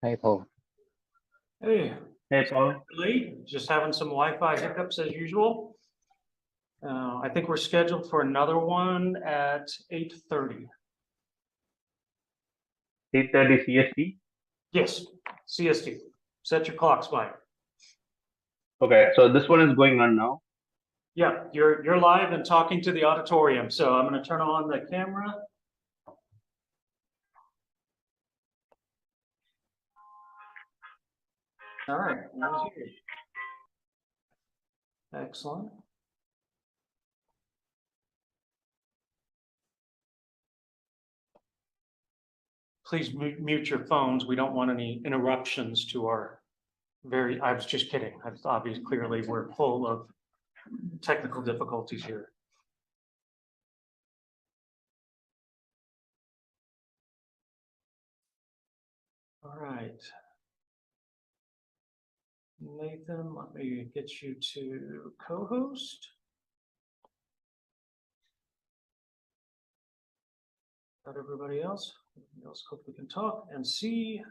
Hey, Paul. Hey. Hey, Paul. Late, just having some Wi-Fi hiccups as usual. I think we're scheduled for another one at 8:30. 8:30 CST? Yes, CST. Set your clocks by. Okay, so this one is going on now. Yeah, you're live and talking to the auditorium. So I'm going to turn on the camera. All right. Excellent. Please mute your phones. We don't want any interruptions to our I was just kidding. It's obvious, clearly we're full of technical difficulties here. All right. Nathan, let me get you to co-host. Got everybody else? Everybody else, hope we can talk and see.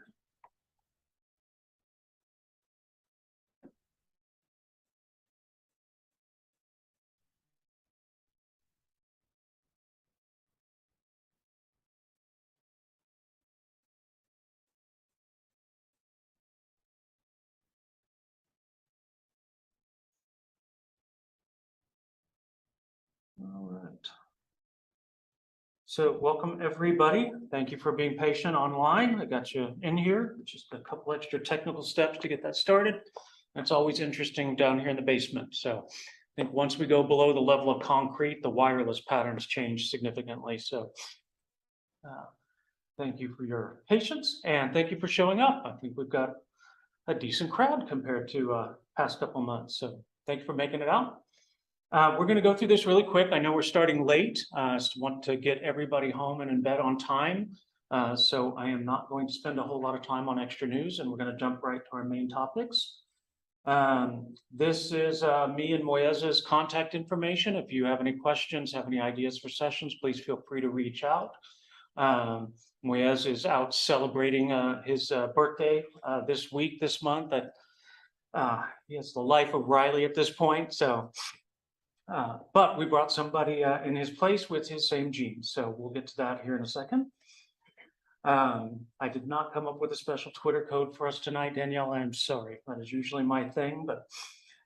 All right. So welcome everybody. Thank you for being patient online. I got you in here. Just a couple extra technical steps to get that started. It's always interesting down here in the basement. So I think once we go below the level of concrete, the wireless patterns change significantly. So thank you for your patience and thank you for showing up. I think we've got a decent crowd compared to past couple months. So thank you for making it out. We're going to go through this really quick. I know we're starting late. Just want to get everybody home and in bed on time. So I am not going to spend a whole lot of time on extra news, and we're going to jump right to our main topics. This is me and Moyez's contact information. If you have any questions, have any ideas for sessions, please feel free to reach out. Moyez is out celebrating his birthday this month. He has the life of Riley at this point. So. But we brought somebody in his place with his same genes. So we'll get to that here in a second. I did not come up with a special Twitter code for us tonight, Danielle. I'm sorry. That is usually my thing, but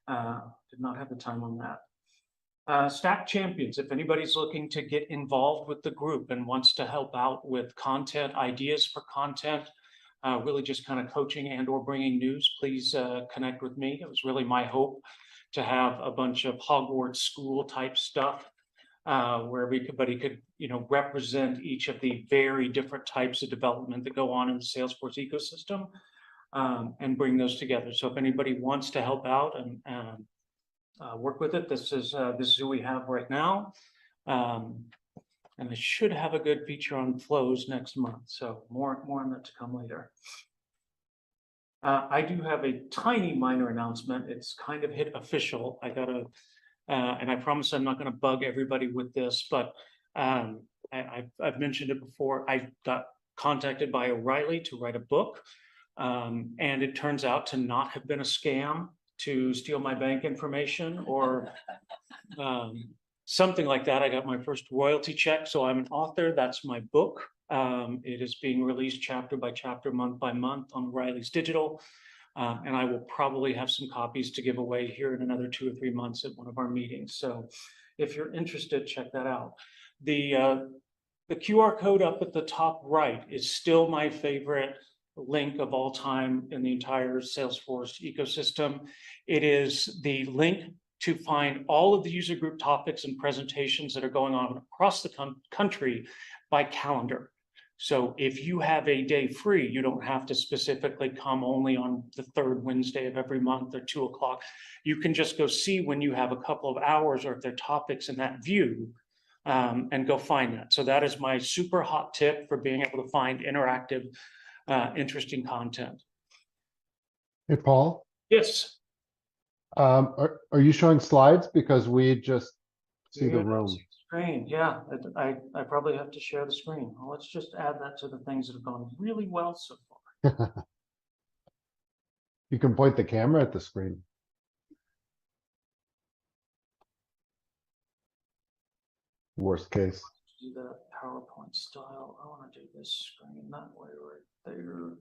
did not have the time on that. Stack Champions, if anybody's looking to get involved with the group and wants to help out with content, ideas for content, really just kind of coaching and or bringing news, please connect with me. It was really my hope to have a bunch of Hogwarts school type stuff where everybody could, represent each of the very different types of development that go on in the Salesforce ecosystem and bring those together. So if anybody wants to help out and work with it, this is who we have right now. And I should have a good feature on flows next month. So more on that to come later. I do have a tiny minor announcement. It's kind of hit official. I gotta, and I promise I'm not gonna bug everybody with this, but I've mentioned it before. I got contacted by O'Reilly to write a book. And it turns out to not have been a scam to steal my bank information or something like that. I got my first royalty check. So I'm an author. That's my book. It is being released chapter by chapter, month by month on O'Reilly's Digital. And I will probably have some copies to give away here in another 2 or 3 months at one of our meetings. So if you're interested, check that out. The QR code up at the top right is still my favorite link of all time in the entire Salesforce ecosystem. It is the link to find all of the user group topics and presentations that are going on across the country by calendar. So if you have a day free, you don't have to specifically come only on the third Wednesday of every month or 2 o'clock. You can just go see when you have a couple of hours or if there are topics in that view, and go find that. So that is my super hot tip for being able to find interactive, interesting content. Hey, Paul, Yes. are you showing slides? Because we just see the Yeah, room. Screen, yeah, I probably have to share the screen. Well, let's just add that to the things that have gone really well so far. You can point the camera at the screen. Worst case. Do that PowerPoint style. I want to do this screen that way right there.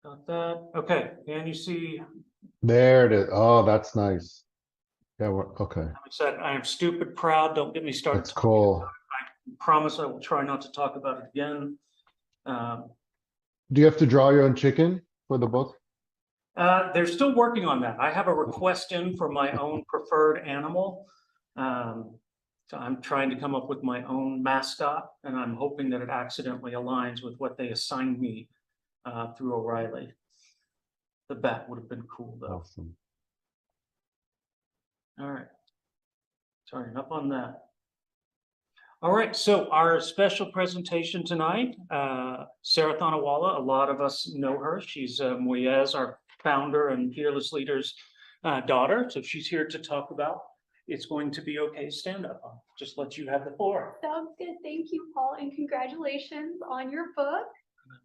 Got that. Okay, can you see? There it is. Oh, that's nice. Yeah, okay. Like I said, I am stupid proud. Don't get me started. That's cool. I promise I will try not to talk about it again. Do you have to draw your own chicken for the book? They're still working on that. I have a request in for my own preferred animal. So I'm trying to come up with my own mascot, and I'm hoping that it accidentally aligns with what they assigned me through O'Reilly. The bat would have been cool though. Awesome. All right. Sorry, enough on that. All right, so our special presentation tonight, Sarah Thanawala, a lot of us know her. She's Moyez, our founder and Fearless Leaders daughter. So she's here to talk about It's Going to Be Okay stand up. I'll just let you have the floor. Sounds good. Thank you, Paul, and congratulations on your book.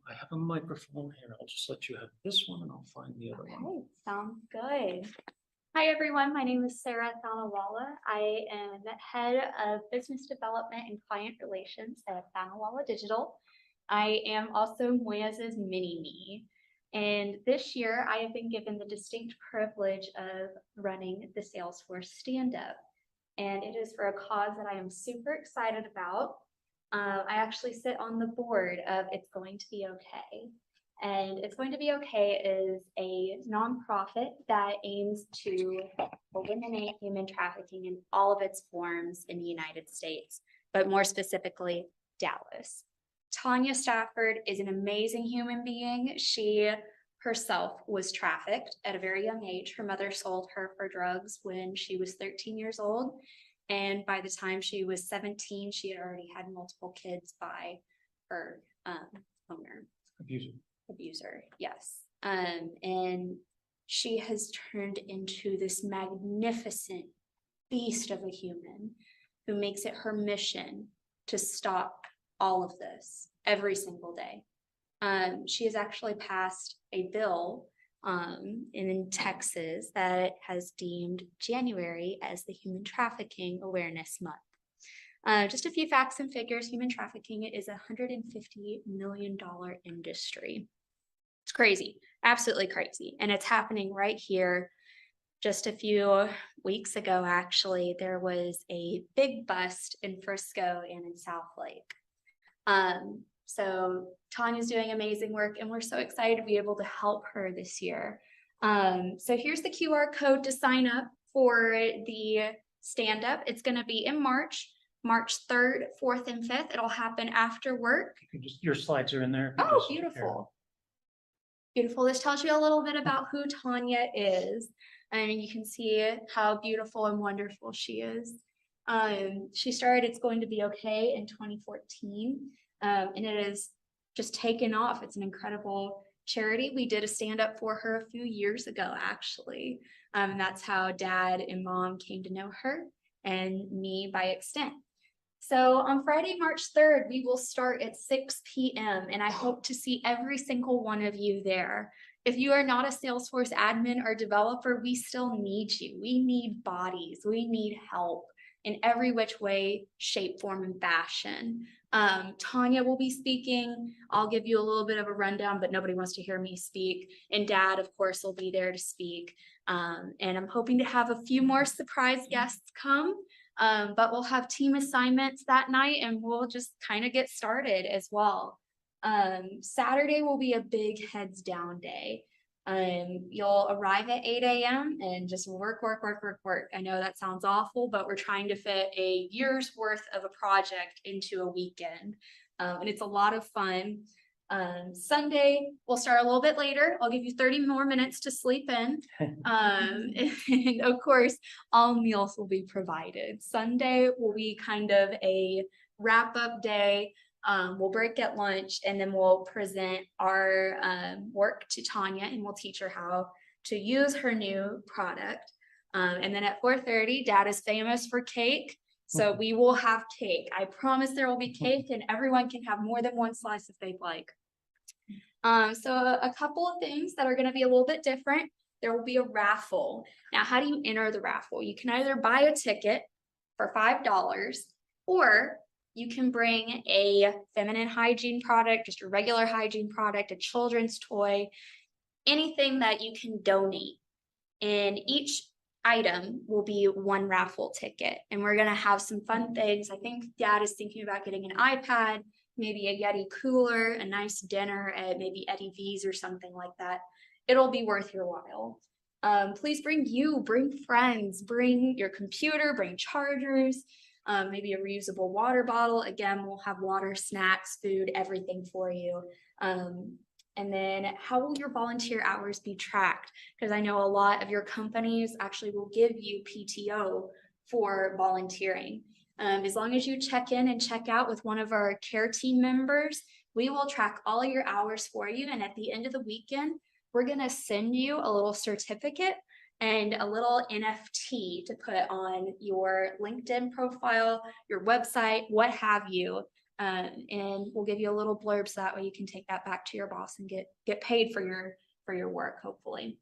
I have a microphone here. I'll just let you have this one and I'll find the other one. Okay, sounds good. Hi, everyone. My name is Sarah Thanawala. I am head of business development and client relations at Thanawala Digital. I am also Moyez's mini-me. And this year, I have been given the distinct privilege of running the Salesforce stand-up. And it is for a cause that I am super excited about. I actually sit on the board of It's Going to Be Okay. And It's Going to Be Okay is a nonprofit that aims to eliminate human trafficking in all of its forms in the United States, but more specifically, Dallas. Tanya Stafford is an amazing human being. She herself was trafficked at a very young age. Her mother sold her for drugs when she was 13 years old. And by the time she was 17, she had already had multiple kids by her owner. Abuser, yes. And she has turned into this magnificent beast of a human who makes it her mission to stop all of this every single day. She has actually passed a bill in Texas that has deemed January as the Human Trafficking Awareness Month. Just a few facts and figures. Human trafficking is a $150 million industry. It's crazy, absolutely crazy. And it's happening right here. Just a few weeks ago, actually, there was a big bust in Frisco and in South Lake. So Tanya's doing amazing work, and we're so excited to be able to help her this year. So here's the QR code to sign up for the stand-up. It's going to be in March 3rd, 4th, and 5th. It'll happen after work. Your slides are in there. Oh, beautiful. Beautiful. This tells you a little bit about who Tanya is. And you can see how beautiful and wonderful she is. She started It's Going to Be Okay in 2014. And it has just taken off. It's an incredible charity. We did a stand-up for her a few years ago, actually. That's how Dad and Mom came to know her, and me by extent. So on Friday, March 3rd, we will start at 6 p.m. and I hope to see every single one of you there. If you are not a Salesforce admin or developer, we still need you. We need bodies. We need help in every which way, shape, form, and fashion. Tanya will be speaking. I'll give you a little bit of a rundown, but nobody wants to hear me speak. And Dad, of course, will be there to speak. And I'm hoping to have a few more surprise guests come. But we'll have team assignments that night and we'll just kind of get started as well. Saturday will be a big heads down day. You'll arrive at 8 a.m. and just work. I know that sounds awful, but we're trying to fit a year's worth of a project into a weekend. And it's a lot of fun. Sunday, we'll start a little bit later. I'll give you 30 more minutes to sleep in. And of course, all meals will be provided. Sunday will be kind of a wrap-up day. We'll break at lunch and then we'll present our work to Tanya and we'll teach her how to use her new product. And then at 4:30, Dad is famous for cake. So we will have cake. I promise there will be cake and everyone can have more than one slice if they'd like. So a couple of things that are going to be a little bit different. There will be a raffle. Now, how do you enter the raffle? You can either buy a ticket for $5 or you can bring a feminine hygiene product, just a regular hygiene product, a children's toy, anything that you can donate. And each item will be one raffle ticket. And we're going to have some fun things. I think Dad is thinking about getting an iPad, maybe a Yeti cooler, a nice dinner at maybe Eddie V's or something like that. It'll be worth your while. Please bring friends, bring your computer, bring chargers, maybe a reusable water bottle. Again, we'll have water, snacks, food, everything for you. And then how will your volunteer hours be tracked? Because I know a lot of your companies actually will give you PTO for volunteering. As long as you check in and check out with one of our care team members, we will track all your hours for you. And at the end of the weekend, we're going to send you a little certificate and a little NFT to put on your LinkedIn profile, your website, what have you. And we'll give you a little blurb so that way you can take that back to your boss and get paid for your work, hopefully.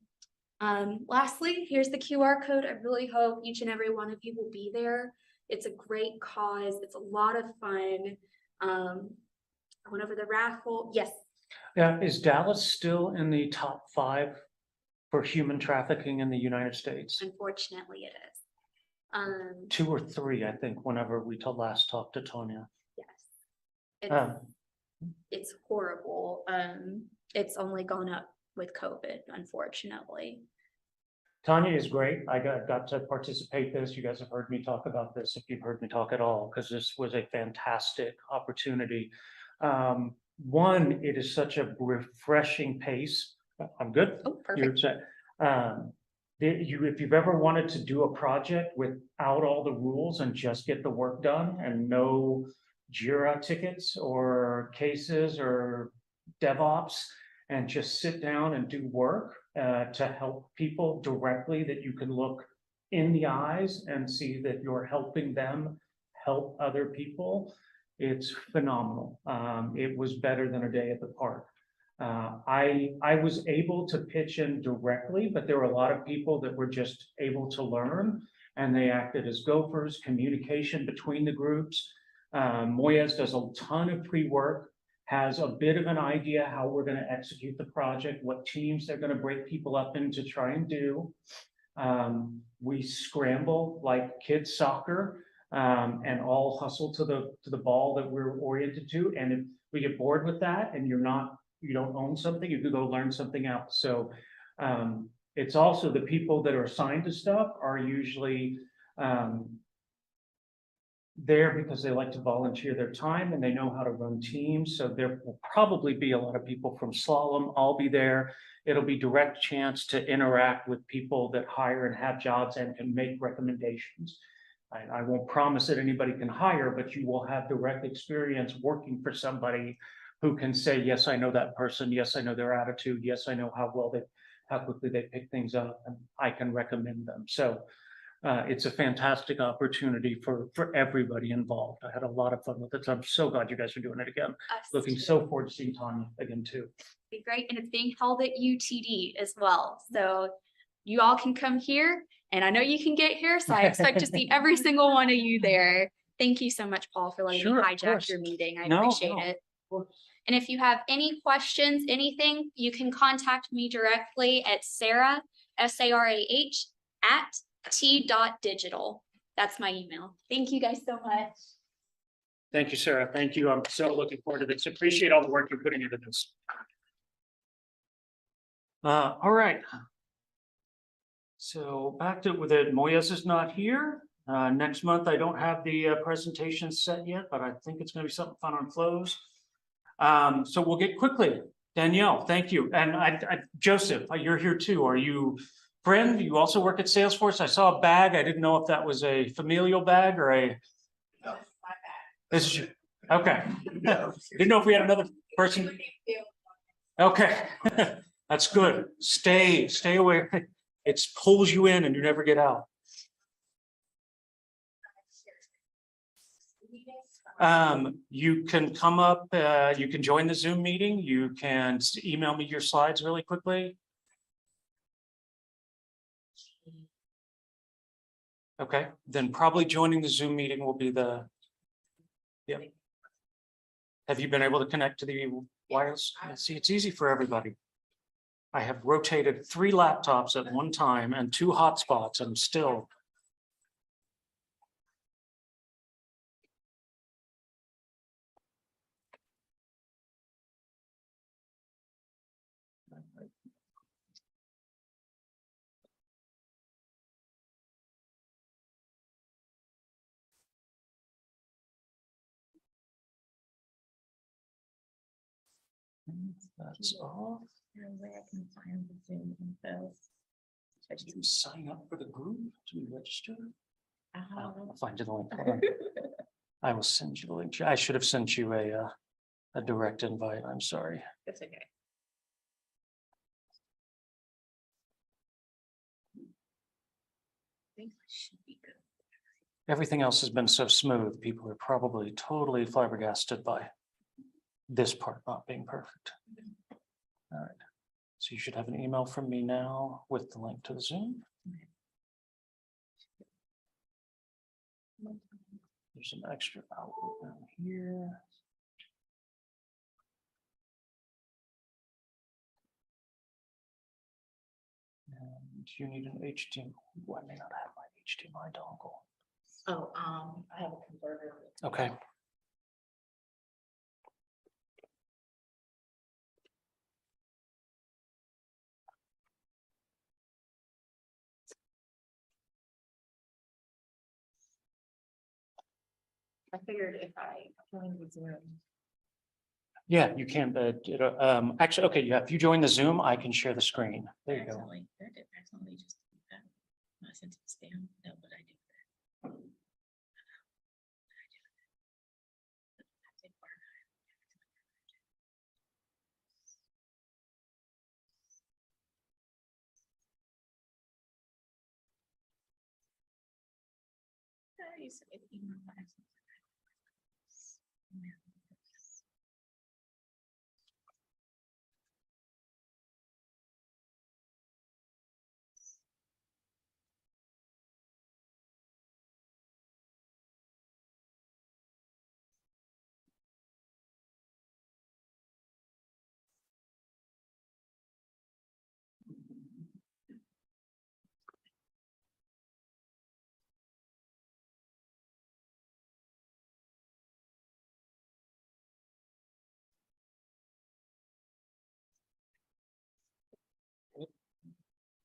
Lastly, here's the QR code. I really hope each and every one of you will be there. It's a great cause. It's a lot of fun. I went over the raffle. Yes. Yeah, is Dallas still in the top 5 for human trafficking in the United States? Unfortunately, it is. 2 or 3, I think, whenever we last talked to Tanya. Yes. It's horrible. It's only gone up with COVID, unfortunately. Tanya is great. I got to participate this. You guys have heard me talk about this if you've heard me talk at all, because this was a fantastic opportunity. One, it is such a refreshing pace. I'm good. Oh, perfect. If you've ever wanted to do a project without all the rules and just get the work done and no Jira tickets or cases or DevOps and just sit down and do work to help people directly, that you can look in the eyes and see that you're helping them help other people, it's phenomenal. It was better than a day at the park. I was able to pitch in directly, but there were a lot of people that were just able to learn, and they acted as gophers, communication between the groups. Moyes does a ton of pre-work, has a bit of an idea how we're going to execute the project, what teams they're going to break people up into try and do. We scramble like kids soccer and all hustle to the ball that we're oriented to. And if we get bored with that and you don't own something, you could go learn something else. So it's also the people that are assigned to stuff are usually there because they like to volunteer their time and they know how to run teams. So there will probably be a lot of people from Slalom. I'll be there. It'll be direct chance to interact with people that hire and have jobs and can make recommendations. I won't promise that anybody can hire, but you will have direct experience working for somebody who can say, yes, I know that person. Yes, I know their attitude. Yes, I know how quickly they pick things up, and I can recommend them. So it's a fantastic opportunity for everybody involved. I had a lot of fun with it. So I'm so glad you guys are doing it again. Looking so forward to seeing Tanya again too. Be great. And it's being held at UTD as well. So you all can come here, and I know you can get here. So I expect to see every single one of you there. Thank you so much, Paul, for letting me hijack your meeting. I appreciate it. And if you have any questions, anything, you can contact me directly at Sarah, SARAH, @t.digital. That's my email. Thank you guys so much. Thank you, Sarah. Thank you. I'm so looking forward to this. Appreciate all the work you're putting into this. All right. So back to with it, Moyes is not here. Next month, I don't have the presentation set yet, but I think it's gonna be something fun on close. So we'll get quickly. Danielle, thank you. And Joseph, you're here too. Are you friend? You also work at Salesforce? I saw a bag. I didn't know if that was a familial bag or a. No, it's my bag. This is you. Okay. Didn't know if we had another person. Okay. That's good. Stay away. It pulls you in and you never get out. You can come up, you can join the Zoom meeting. You can email me your slides really quickly. Okay, then probably joining the Zoom meeting will be the. Yep. Have you been able to connect to the wireless? See, it's easy for everybody. I have rotated 3 laptops at one time and 2 hotspots. I'm still. That's off. Where I can find the Zoom info. Did you sign up for the group to register? I'll find you the link. I will send you the link. I should have sent you a direct invite. I'm sorry. That's okay. I think I should be good. Everything else has been so smooth. People are probably totally flabbergasted by this part not being perfect. All right. So you should have an email from me now with the link to the Zoom. There's an extra output down here. And you need an HDMI. I may not have my HDMI dongle. Oh, I have a converter. Okay. I figured if I joined the Zoom. Yeah, you can, but actually, okay, yeah, if you join the Zoom, I can share the screen. There you go. That did accidentally just do that. I sent it to spam. No, but I do that. I used to get email by accident.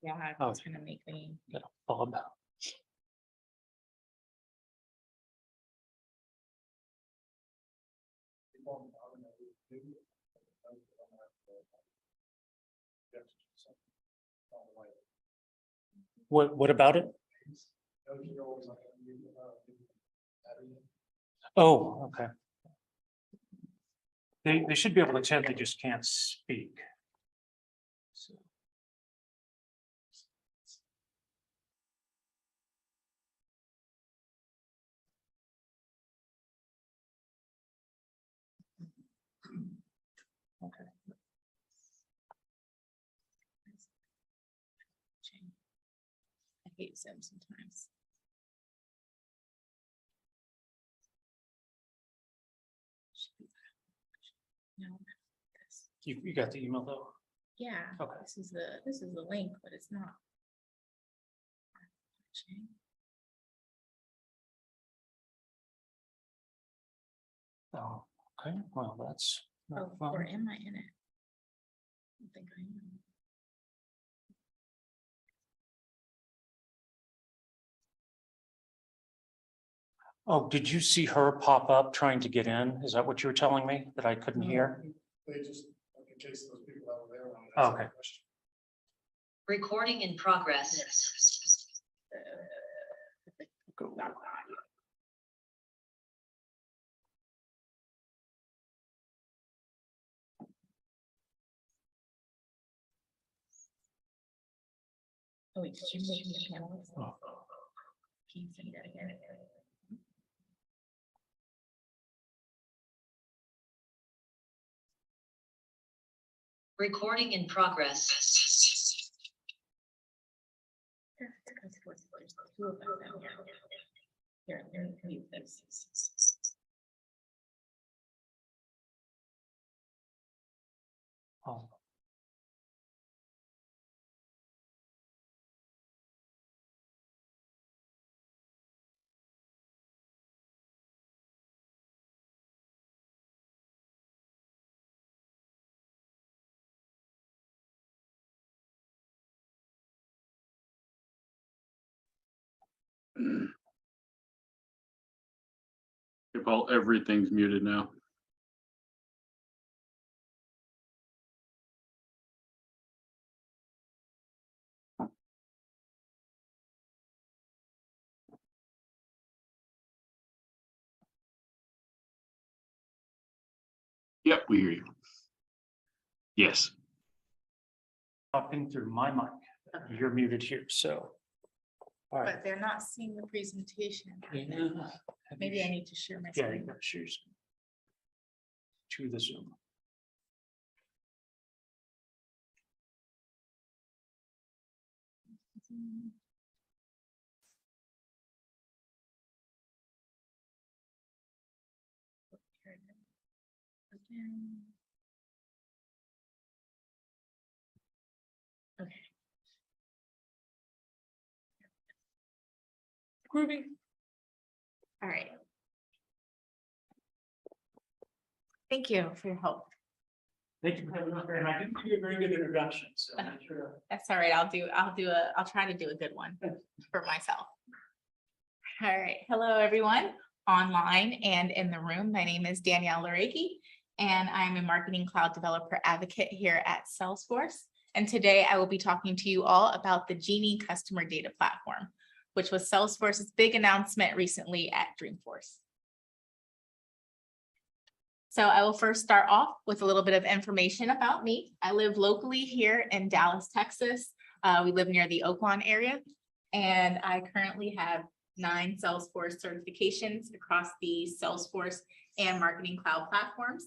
Yeah, Oh. it's gonna make me. Bob. What about it? Oh, okay. They should be able to chat, they just can't speak. So. Okay. I hate Zoom sometimes. No, this. You got the email though? Yeah, Okay. this is the link, but it's not. Oh, okay, well, that's not Oh, or fun. am I in it? I don't think I am. Oh, did you see her pop up trying to get in? Is that what you were telling me that I couldn't hear? They just, in case those people that were there. wanted to Oh, ask a okay. question. Recording in progress. Go. Oh, wait, did you make me a panelist? Oh. Can you say that again? Recording in progress. Two of us out here. Here, let me mute this. Oh. Hey, Paul, everything's muted now. Yep, we hear you. Yes. Talking through my mic. You're muted here, so. All right. But they're not seeing the presentation. Yeah. Have Maybe you I need to share my Yeah, you screen. gotta share to the Zoom. Okay. Groovy. All right. Thank you for your help. Thank you for having us, and I didn't do a very good introduction, so I'm sure. That's all right. I'll try to do a good one for myself. All right. Hello, everyone online and in the room. My name is Danielle Larregui, and I'm a marketing cloud developer advocate here at Salesforce. And today I will be talking to you all about the Genie customer data platform, which was Salesforce's big announcement recently at Dreamforce. So I will first start off with a little bit of information about me. I live locally here in Dallas, Texas. We live near the Oakland area, and I currently have 9 Salesforce certifications across the Salesforce and Marketing Cloud platforms.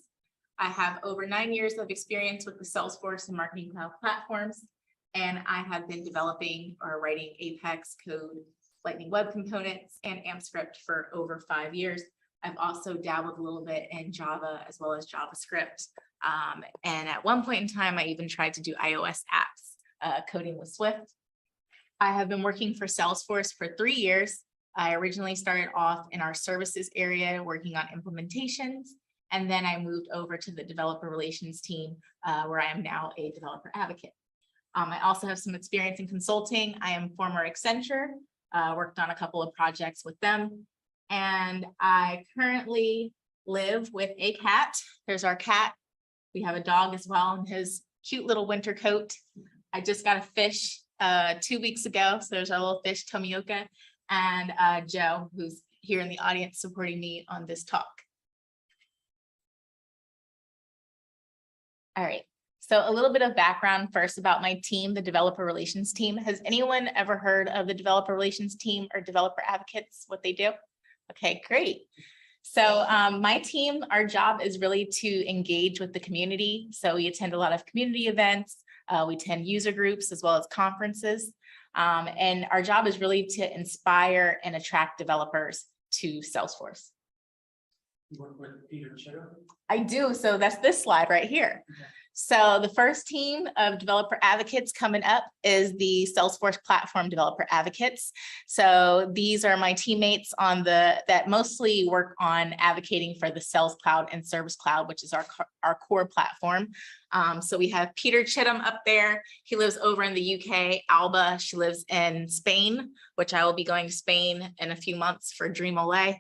I have over 9 years of experience with the Salesforce and Marketing Cloud platforms, and I have been developing or writing Apex code, Lightning Web Components, and AMP script for over 5 years. I've also dabbled a little bit in Java as well as JavaScript. And at one point in time, I even tried to do iOS apps, coding with Swift. I have been working for Salesforce for 3 years. I originally started off in our services area working on implementations, and then I moved over to the developer relations team where I am now a developer advocate. I also have some experience in consulting. I am former Accenture, worked on a couple of projects with them. And I currently live with a cat. There's our cat. We have a dog as well in his cute little winter coat. I just got a fish 2 weeks ago. So there's our little fish, Tomioka, and Joe, who's here in the audience supporting me on this talk. All right. So a little bit of background first about my team, the developer relations team. Has anyone ever heard of the developer relations team or developer advocates, what they do? Okay, great. So my team, our job is really to engage with the community. So we attend a lot of community events. We attend user groups as well as conferences. And our job is really to inspire and attract developers to Salesforce. You work with Peter Chitto? I do. So that's this slide right here. Okay. So the first team of developer advocates coming up is the Salesforce Platform Developer Advocates. So these are my teammates on that mostly work on advocating for the Sales Cloud and Service Cloud, which is our core platform. So we have Peter Chittum up there. He lives over in the UK. Alba, she lives in Spain, which I will be going to Spain in a few months for Dream Olay.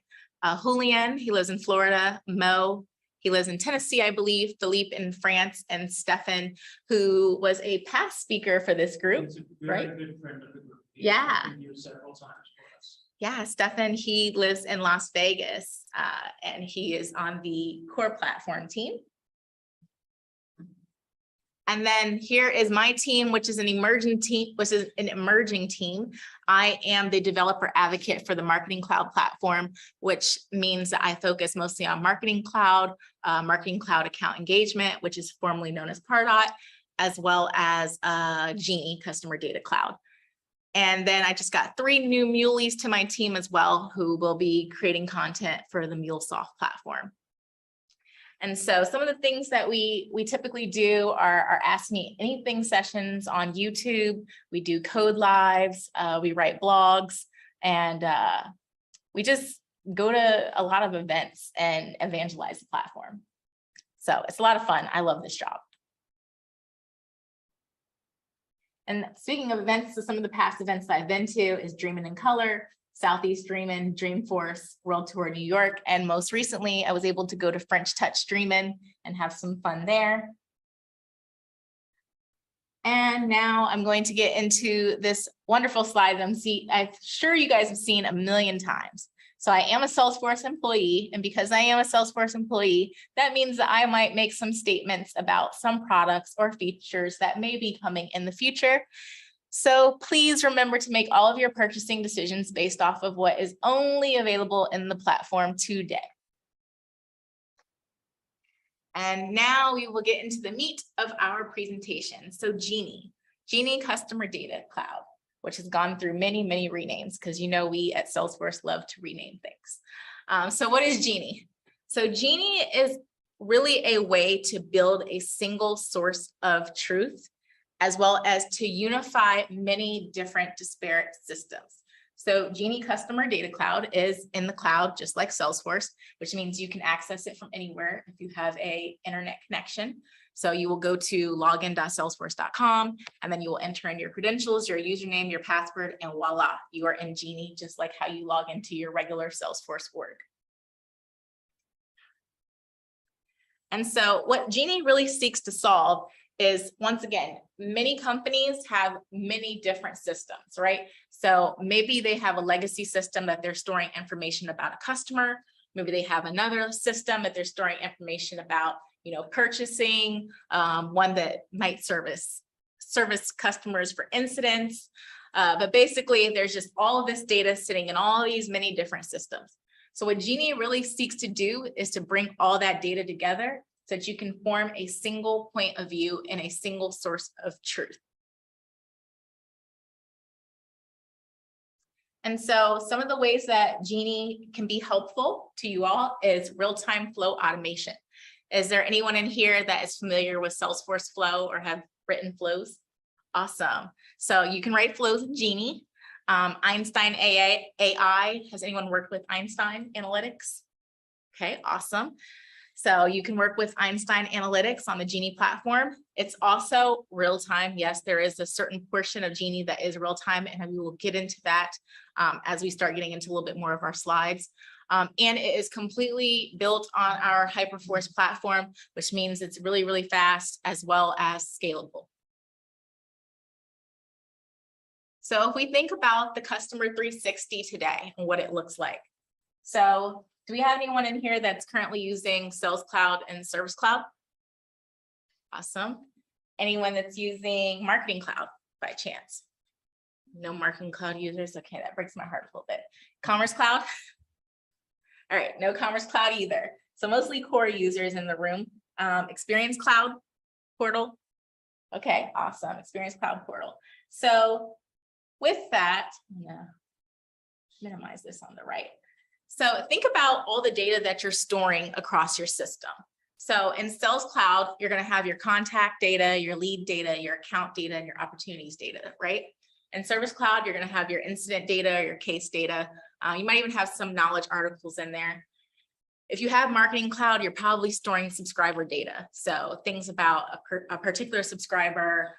Julian, he lives in Florida. Mo, he lives in Tennessee, I believe. Philippe in France, and Stefan, who was a past speaker for this group. He's a very right? good friend of the group. He's Yeah. been here several times for us. Yeah, Stefan, he lives in Las Vegas, and he is on the core platform team. And then here is my team, which is an emerging team, I am the developer advocate for the Marketing Cloud platform, which means that I focus mostly on Marketing Cloud account engagement, which is formerly known as Pardot, as well as Genie Customer Data Cloud. And then I just got 3 new muleys to my team as well, who will be creating content for the MuleSoft platform. And so some of the things that we typically do are Ask Me Anything sessions on YouTube. We do code lives, we write blogs, and we just go to a lot of events and evangelize the platform. So it's a lot of fun. I love this job. And speaking of events, so some of the past events that I've been to is Dreamin' in Color, Southeast Dreamin', Dreamforce, World Tour New York, and most recently I was able to go to French Touch Dreamin' and have some fun there. And now I'm going to get into this wonderful slide that I'm sure you guys have seen a million times. So I am a Salesforce employee, and because I am a Salesforce employee, that means that I might make some statements about some products or features that may be coming in the future. So please remember to make all of your purchasing decisions based off of what is only available in the platform today. And now we will get into the meat of our presentation. So Genie Customer Data Cloud, which has gone through many, many renames, because you know we at Salesforce love to rename things. So what is Genie? So Genie is really a way to build a single source of truth, as well as to unify many different disparate systems. So Genie Customer Data Cloud is in the cloud, just like Salesforce, which means you can access it from anywhere if you have an internet connection. So you will go to login.salesforce.com, and then you will enter in your credentials, your username, your password, and voila, you are in Genie, just like how you log into your regular Salesforce org. And so what Genie really seeks to solve is, once again, many companies have many different systems, right? So maybe they have a legacy system that they're storing information about a customer. Maybe they have another system that they're storing information about, purchasing, one that might service customers for incidents. But basically, there's just all of this data sitting in all these many different systems. So what Genie really seeks to do is to bring all that data together so that you can form a single point of view and a single source of truth. And so some of the ways that Genie can be helpful to you all is real-time flow automation. Is there anyone in here that is familiar with Salesforce Flow or have written flows? Awesome. So you can write flows in Genie. Einstein AI, has anyone worked with Einstein Analytics? Okay, awesome. So you can work with Einstein Analytics on the Genie platform. It's also real-time. Yes, there is a certain portion of Genie that is real-time, and we will get into that as we start getting into a little bit more of our slides. And it is completely built on our Hyperforce platform, which means it's really, really fast as well as scalable. So if we think about the Customer 360 today and what it looks like. So do we have anyone in here that's currently using Sales Cloud and Service Cloud? Awesome. Anyone that's using Marketing Cloud by chance? No Marketing Cloud users? Okay, that breaks my heart a little bit. Commerce Cloud? All right, no Commerce Cloud either. So mostly core users in the room. Experience Cloud portal? Okay, awesome. Experience Cloud portal. So with that, I'm gonna minimize this on the right. So think about all the data that you're storing across your system. So in Sales Cloud, you're going to have your contact data, your lead data, your account data, and your opportunities data, right? In Service Cloud, you're going to have your incident data, your case data. You might even have some knowledge articles in there. If you have Marketing Cloud, you're probably storing subscriber data. So things about a particular subscriber,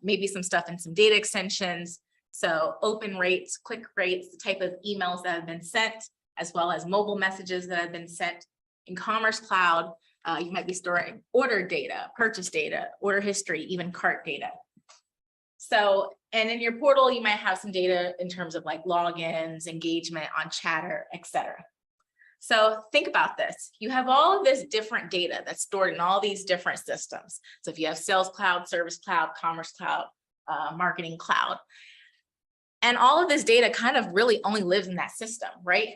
maybe some stuff in some data extensions. So open rates, click rates, the type of emails that have been sent, as well as mobile messages that have been sent. In Commerce Cloud, you might be storing order data, purchase data, order history, even cart data. So, and in your portal, you might have some data in terms of like logins, engagement on Chatter, etc. So think about this. You have all of this different data that's stored in all these different systems. So if you have Sales Cloud, Service Cloud, Commerce Cloud, Marketing Cloud, and all of this data kind of really only lives in that system, right?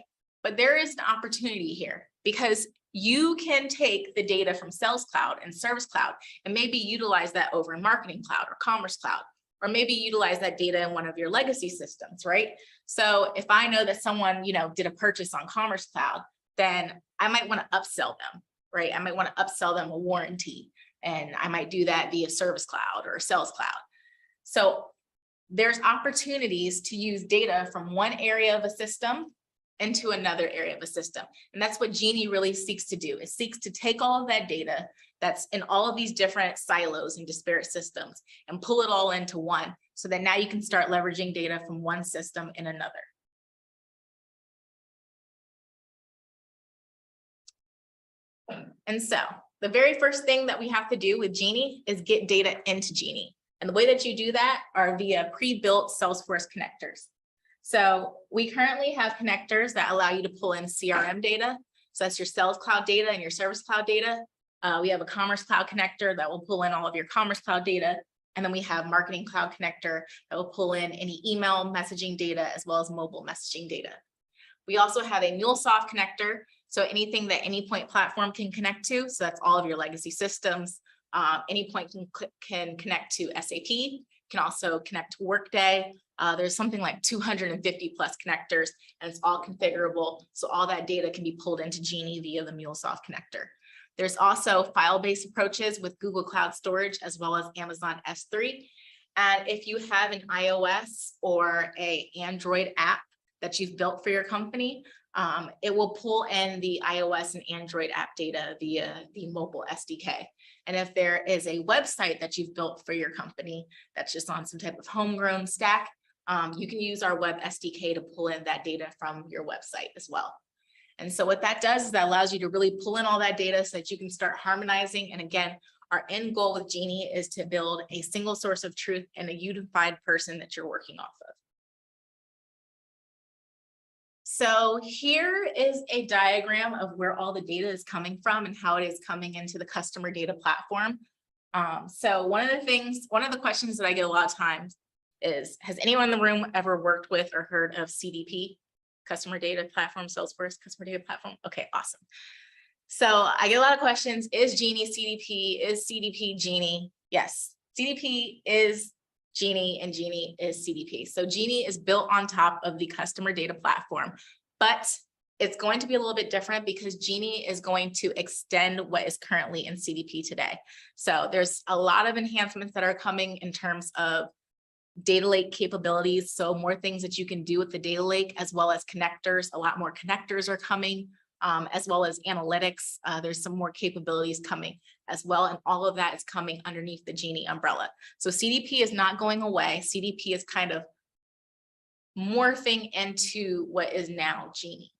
But there is an opportunity here because you can take the data from Sales Cloud and Service Cloud and maybe utilize that over in Marketing Cloud or Commerce Cloud, or maybe utilize that data in one of your legacy systems, right? So if I know that someone, did a purchase on Commerce Cloud, then I might want to upsell them, right? I might want to upsell them a warranty, and I might do that via Service Cloud or Sales Cloud. So there's opportunities to use data from one area of a system into another area of a system. And that's what Genie really seeks to do. It seeks to take all of that data that's in all of these different silos and disparate systems and pull it all into one, so that now you can start leveraging data from one system in another. And so the very first thing that we have to do with Genie is get data into Genie. And the way that you do that are via pre-built Salesforce connectors. So we currently have connectors that allow you to pull in CRM data. So that's your Sales Cloud data and your Service Cloud data. We have a Commerce Cloud connector that will pull in all of your Commerce Cloud data. And then we have Marketing Cloud connector that will pull in any email messaging data as well as mobile messaging data. We also have a MuleSoft connector. So anything that Anypoint platform can connect to. So that's all of your legacy systems. Anypoint can connect to SAP, can also connect to Workday. There's something like 250 plus connectors, and it's all configurable. So all that data can be pulled into Genie via the MuleSoft connector. There's also file-based approaches with Google Cloud Storage as well as Amazon S3. And if you have an iOS or an Android app that you've built for your company, it will pull in the iOS and Android app data via the mobile SDK. And if there is a website that you've built for your company that's just on some type of homegrown stack, you can use our web SDK to pull in that data from your website as well. And so what that does is that allows you to really pull in all that data so that you can start harmonizing. And again, our end goal with Genie is to build a single source of truth and a unified person that you're working off of. So here is a diagram of where all the data is coming from and how it is coming into the customer data platform. So one of the questions that I get a lot of times is, has anyone in the room ever worked with or heard of CDP, Customer Data Platform, Salesforce Customer Data Platform? Okay, awesome. So I get a lot of questions. Is Genie CDP? Is CDP Genie? Yes, CDP is Genie and Genie is CDP. So Genie is built on top of the customer data platform, but it's going to be a little bit different because Genie is going to extend what is currently in CDP today. So there's a lot of enhancements that are coming in terms of data lake capabilities. So more things that you can do with the data lake, as well as connectors. A lot more connectors are coming, as well as analytics. There's some more capabilities coming as well. And all of that is coming underneath the Genie umbrella. So CDP is not going away. CDP is kind of morphing into what is now Genie.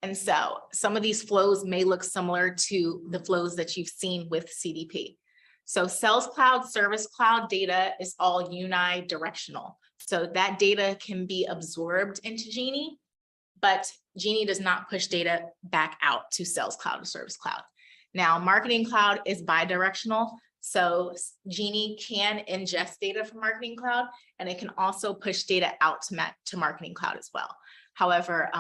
And so some of these flows may look similar to the flows that you've seen with CDP. So Sales Cloud, Service Cloud data is all unidirectional. So that data can be absorbed into Genie, but Genie does not push data back out to Sales Cloud or Service Cloud. Now, Marketing Cloud is bidirectional. So Genie can ingest data from Marketing Cloud, and it can also push data out to Marketing Cloud as well. However,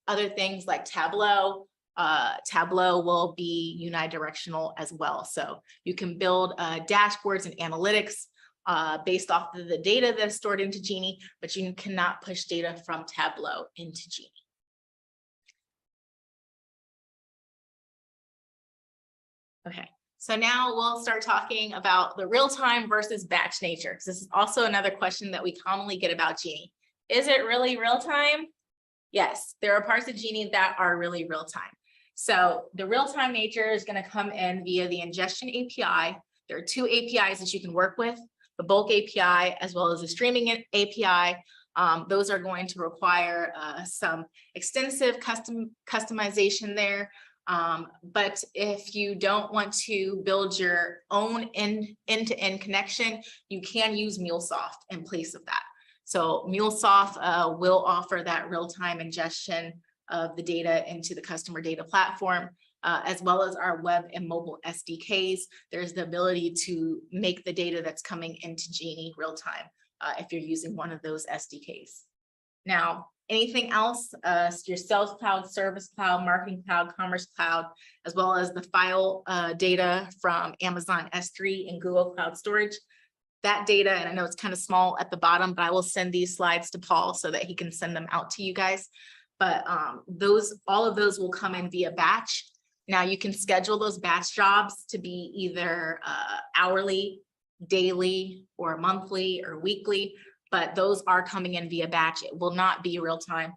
other things like Tableau will be unidirectional as well. So you can build dashboards and analytics based off of the data that's stored into Genie, but you cannot push data from Tableau into Genie. Okay, so now we'll start talking about the real-time versus batch nature, because this is also another question that we commonly get about Genie. Is it really real-time? Yes, there are parts of Genie that are really real-time. So the real-time nature is going to come in via the ingestion API. There are two APIs that you can work with, the bulk API as well as the streaming API. Those are going to require some extensive customization there. But if you don't want to build your own end-to-end connection, you can use MuleSoft in place of that. So MuleSoft will offer that real-time ingestion of the data into the customer data platform, as well as our web and mobile SDKs. There's the ability to make the data that's coming into Genie real-time if you're using one of those SDKs. Now, anything else, your Sales Cloud, Service Cloud, Marketing Cloud, Commerce Cloud, as well as the file data from Amazon S3 and Google Cloud Storage, that data, and I know it's kind of small at the bottom, but I will send these slides to Paul so that he can send them out to you guys. But all of those will come in via batch. Now you can schedule those batch jobs to be either hourly, daily, or monthly, or weekly, but those are coming in via batch. It will not be real time.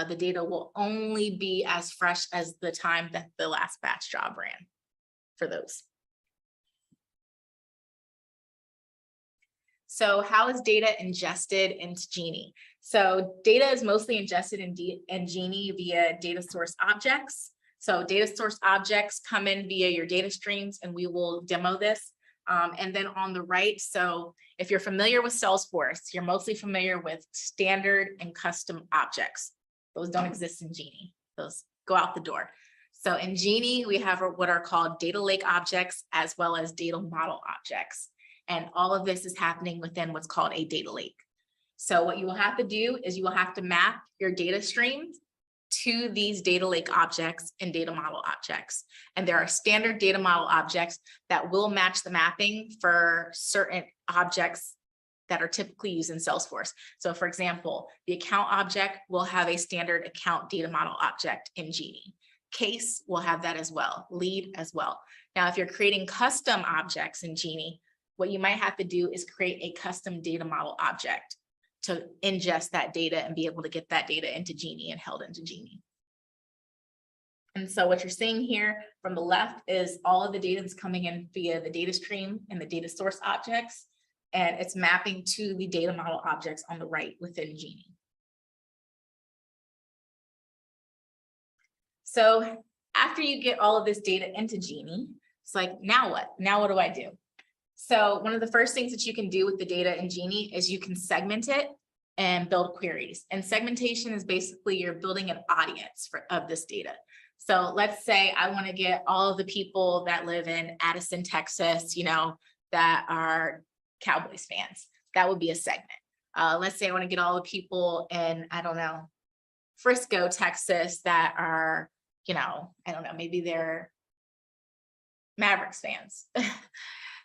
The data will only be as fresh as the time that the last batch job ran for those. So how is data ingested into Genie? So data is mostly ingested in Genie via data source objects. So data source objects come in via your data streams, and we will demo this. And then on the right, so if you're familiar with Salesforce, you're mostly familiar with standard and custom objects. Those don't exist in Genie. Those go out the door. So in Genie, we have what are called data lake objects, as well as data model objects. And all of this is happening within what's called a data lake. So what you will have to do is you will have to map your data streams to these data lake objects and data model objects. And there are standard data model objects that will match the mapping for certain objects that are typically used in Salesforce. So for example, the account object will have a standard account data model object in Genie. Case will have that as well, lead as well. Now, if you're creating custom objects in Genie, what you might have to do is create a custom data model object to ingest that data and be able to get that data into Genie and held into Genie. And so what you're seeing here from the left is all of the data that's coming in via the data stream and the data source objects, and it's mapping to the data model objects on the right within Genie. So after you get all of this data into Genie, it's like, now what? Now what do I do? So one of the first things that you can do with the data in Genie is you can segment it and build queries. And segmentation is basically you're building an audience of this data. So let's say I want to get all of the people that live in Addison, Texas, that are Cowboys fans. That would be a segment. Let's say I want to get all the people in, I don't know, Frisco, Texas that are, I don't know, maybe they're Mavericks fans.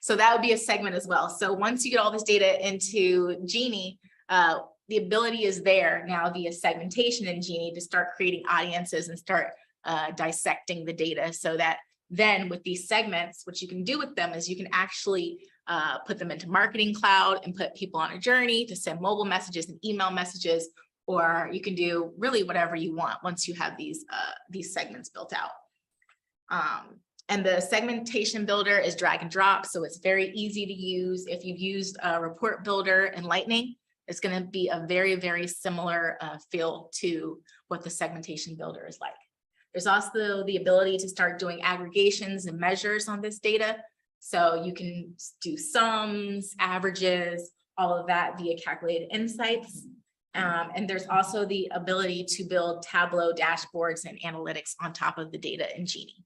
So that would be a segment as well. So once you get all this data into Genie, the ability is there now via segmentation in Genie to start creating audiences and start dissecting the data, so that then with these segments, what you can do with them is you can actually put them into Marketing Cloud and put people on a journey to send mobile messages and email messages, or you can do really whatever you want once you have these segments built out. And the segmentation builder is drag and drop, so it's very easy to use. If you've used a report builder in Lightning, it's going to be a very, very similar feel to what the segmentation builder is like. There's also the ability to start doing aggregations and measures on this data. So you can do sums, averages, all of that via calculated insights. And there's also the ability to build Tableau dashboards and analytics on top of the data in Genie.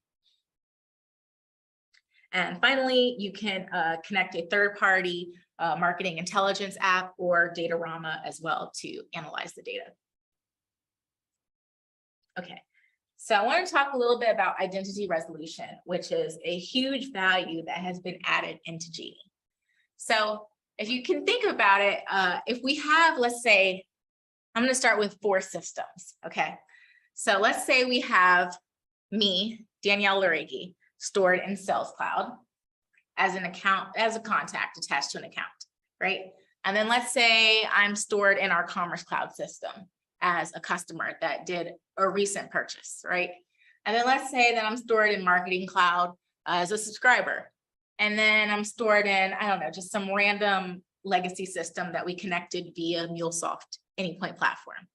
And finally, you can connect a third-party marketing intelligence app or Datarama as well to analyze the data. Okay, so I want to talk a little bit about identity resolution, which is a huge value that has been added into Genie. So if you can think about it, if we have, let's say, I'm going to start with 4 systems, okay? So let's say we have me, Danielle Larregui, stored in Sales Cloud as an account, as a contact attached to an account, right? And then let's say I'm stored in our Commerce Cloud system as a customer that did a recent purchase, right? And then let's say that I'm stored in Marketing Cloud as a subscriber. And then I'm stored in, I don't know, just some random legacy system that we connected via MuleSoft Anypoint platform.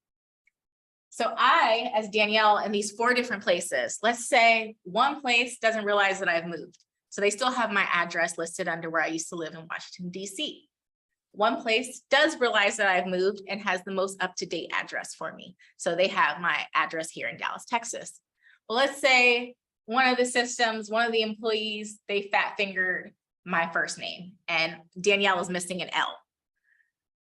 So I, as Danielle, in these 4 different places, let's say one place doesn't realize that I've moved. So they still have my address listed under where I used to live in Washington, DC. One place does realize that I've moved and has the most up-to-date address for me. So they have my address here in Dallas, Texas. Well, let's say one of the systems, one of the employees, they fat-fingered my first name and Danielle is missing an L.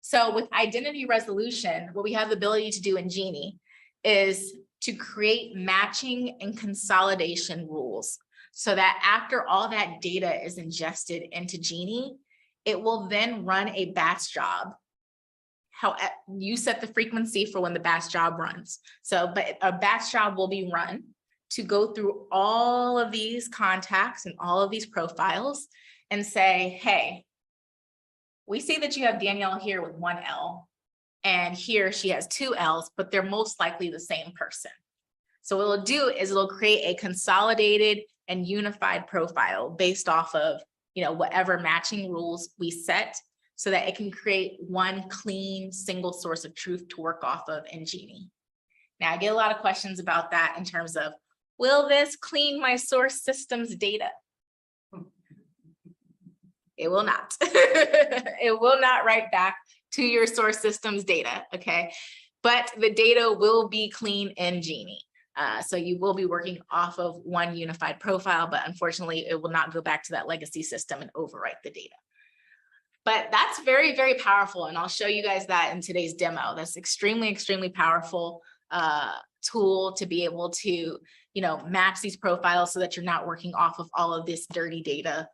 So with identity resolution, what we have the ability to do in Genie is to create matching and consolidation rules so that after all that data is ingested into Genie, it will then run a batch job. How you set the frequency for when the batch job runs. So, but a batch job will be run to go through all of these contacts and all of these profiles and say, hey, we see that you have Danielle here with 1 L and here she has 2 L's, but they're most likely the same person. So what it'll do is it'll create a consolidated and unified profile based off of, you know, whatever matching rules we set so that it can create one clean single source of truth to work off of in Genie. Now I get a lot of questions about that in terms of, will this clean my source systems data? It will not. It will not write back to your source systems data, okay? But the data will be clean in Genie. So you will be working off of one unified profile, but unfortunately it will not go back to that legacy system and overwrite the data. But that's very, very powerful. And I'll show you guys that in today's demo. That's extremely, extremely powerful tool to be able to, you know, match these profiles so that you're not working off of all of this dirty data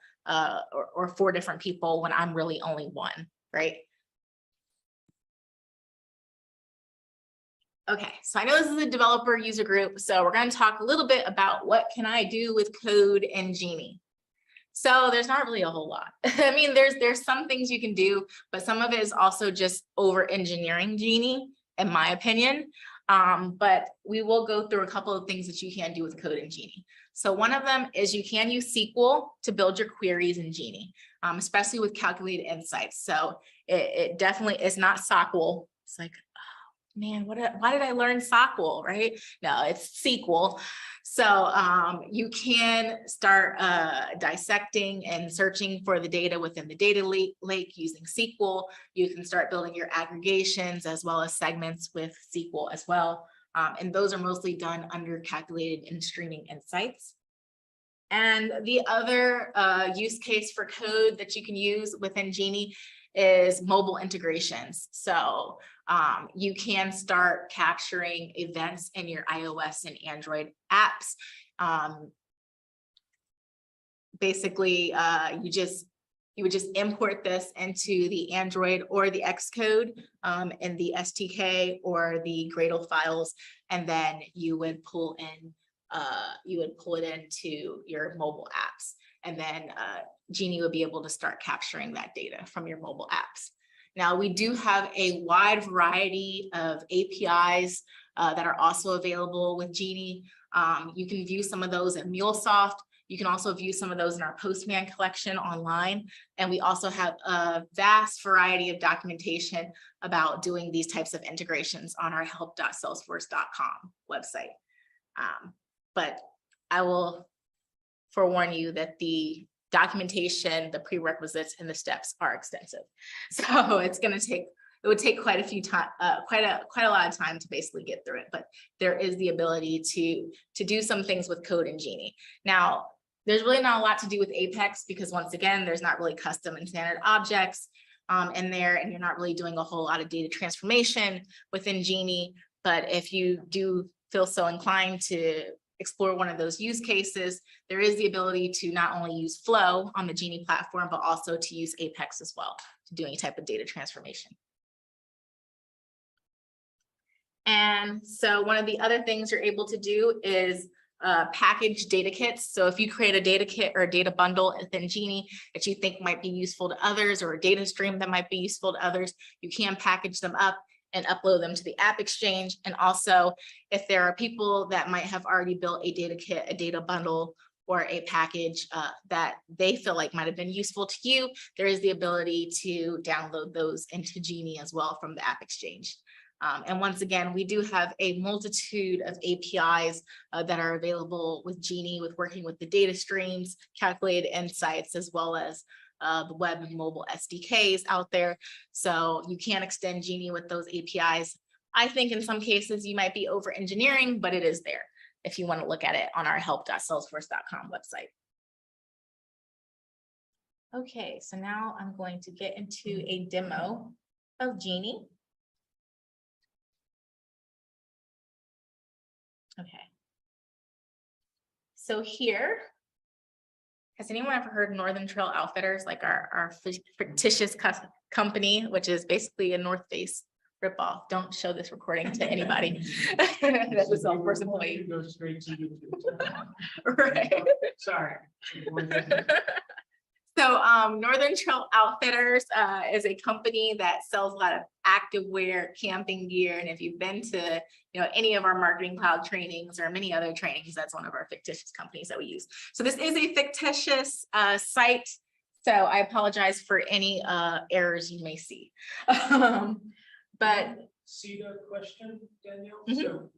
or 4 different people when I'm really only 1, right? Okay, so I know this is a developer user group, so we're going to talk a little bit about what can I do with code and Genie. So there's not really a whole lot. I mean, there's some things you can do, but some of it is also just over engineering Genie, in my opinion. But we will go through a couple of things that you can do with code in Genie. So one of them is you can use SQL to build your queries in Genie, especially with calculated insights. So it definitely is not SQL. It's like, oh, man, why did I learn SQL, right? No, it's SQL. So you can start dissecting and searching for the data within the data lake using SQL. You can start building your aggregations as well as segments with SQL as well. And those are mostly done under calculated and streaming insights. And the other use case for code that you can use within Genie is mobile integrations. So you can start capturing events in your iOS and Android apps. Basically, you would just import this into the Android or the Xcode in the STK or the Gradle files, and then you would pull it into your mobile apps, and then Genie would be able to start capturing that data from your mobile apps. Now, we do have a wide variety of APIs that are also available with Genie. You can view some of those in MuleSoft. You can also view some of those in our Postman collection online. And we also have a vast variety of documentation about doing these types of integrations on our help.salesforce.com website. But I will forewarn you that the documentation, the prerequisites, and the steps are extensive. So it's going to take, it would take quite a lot of time to basically get through it, but there is the ability to do some things with code in Genie. Now, there's really not a lot to do with Apex because once again, there's not really custom and standard objects in there, and you're not really doing a whole lot of data transformation within Genie. But if you do feel so inclined to explore one of those use cases, there is the ability to not only use Flow on the Genie platform, but also to use Apex as well to do any type of data transformation. And so one of the other things you're able to do is package data kits. So if you create a data kit or a data bundle within Genie that you think might be useful to others, or a data stream that might be useful to others, you can package them up and upload them to the App Exchange. And also, if there are people that might have already built a data kit, a data bundle, or a package that they feel like might have been useful to you, there is the ability to download those into Genie as well from the App Exchange. And once again, we do have a multitude of APIs that are available with Genie, with working with the data streams, calculated insights, as well as the web and mobile SDKs out there. So you can extend Genie with those APIs. I think in some cases you might be over engineering, but it is there if you want to look at it on our help.salesforce.com website. Okay, so now I'm going to get into a demo of Genie. Okay. So here, has anyone ever heard Northern Trail Outfitters, like our fictitious company, which is basically a North Face ripoff? Don't show this recording to anybody. That's a Salesforce employee. Go straight to YouTube. Right. Sorry. So Northern Trail Outfitters is a company that sells a lot of activewear, camping gear. And if you've been to any of our Marketing Cloud trainings or many other trainings, that's one of our fictitious companies that we use. So this is a fictitious site. So I apologize for any errors you may see. But See the question, Danielle? Mhm. So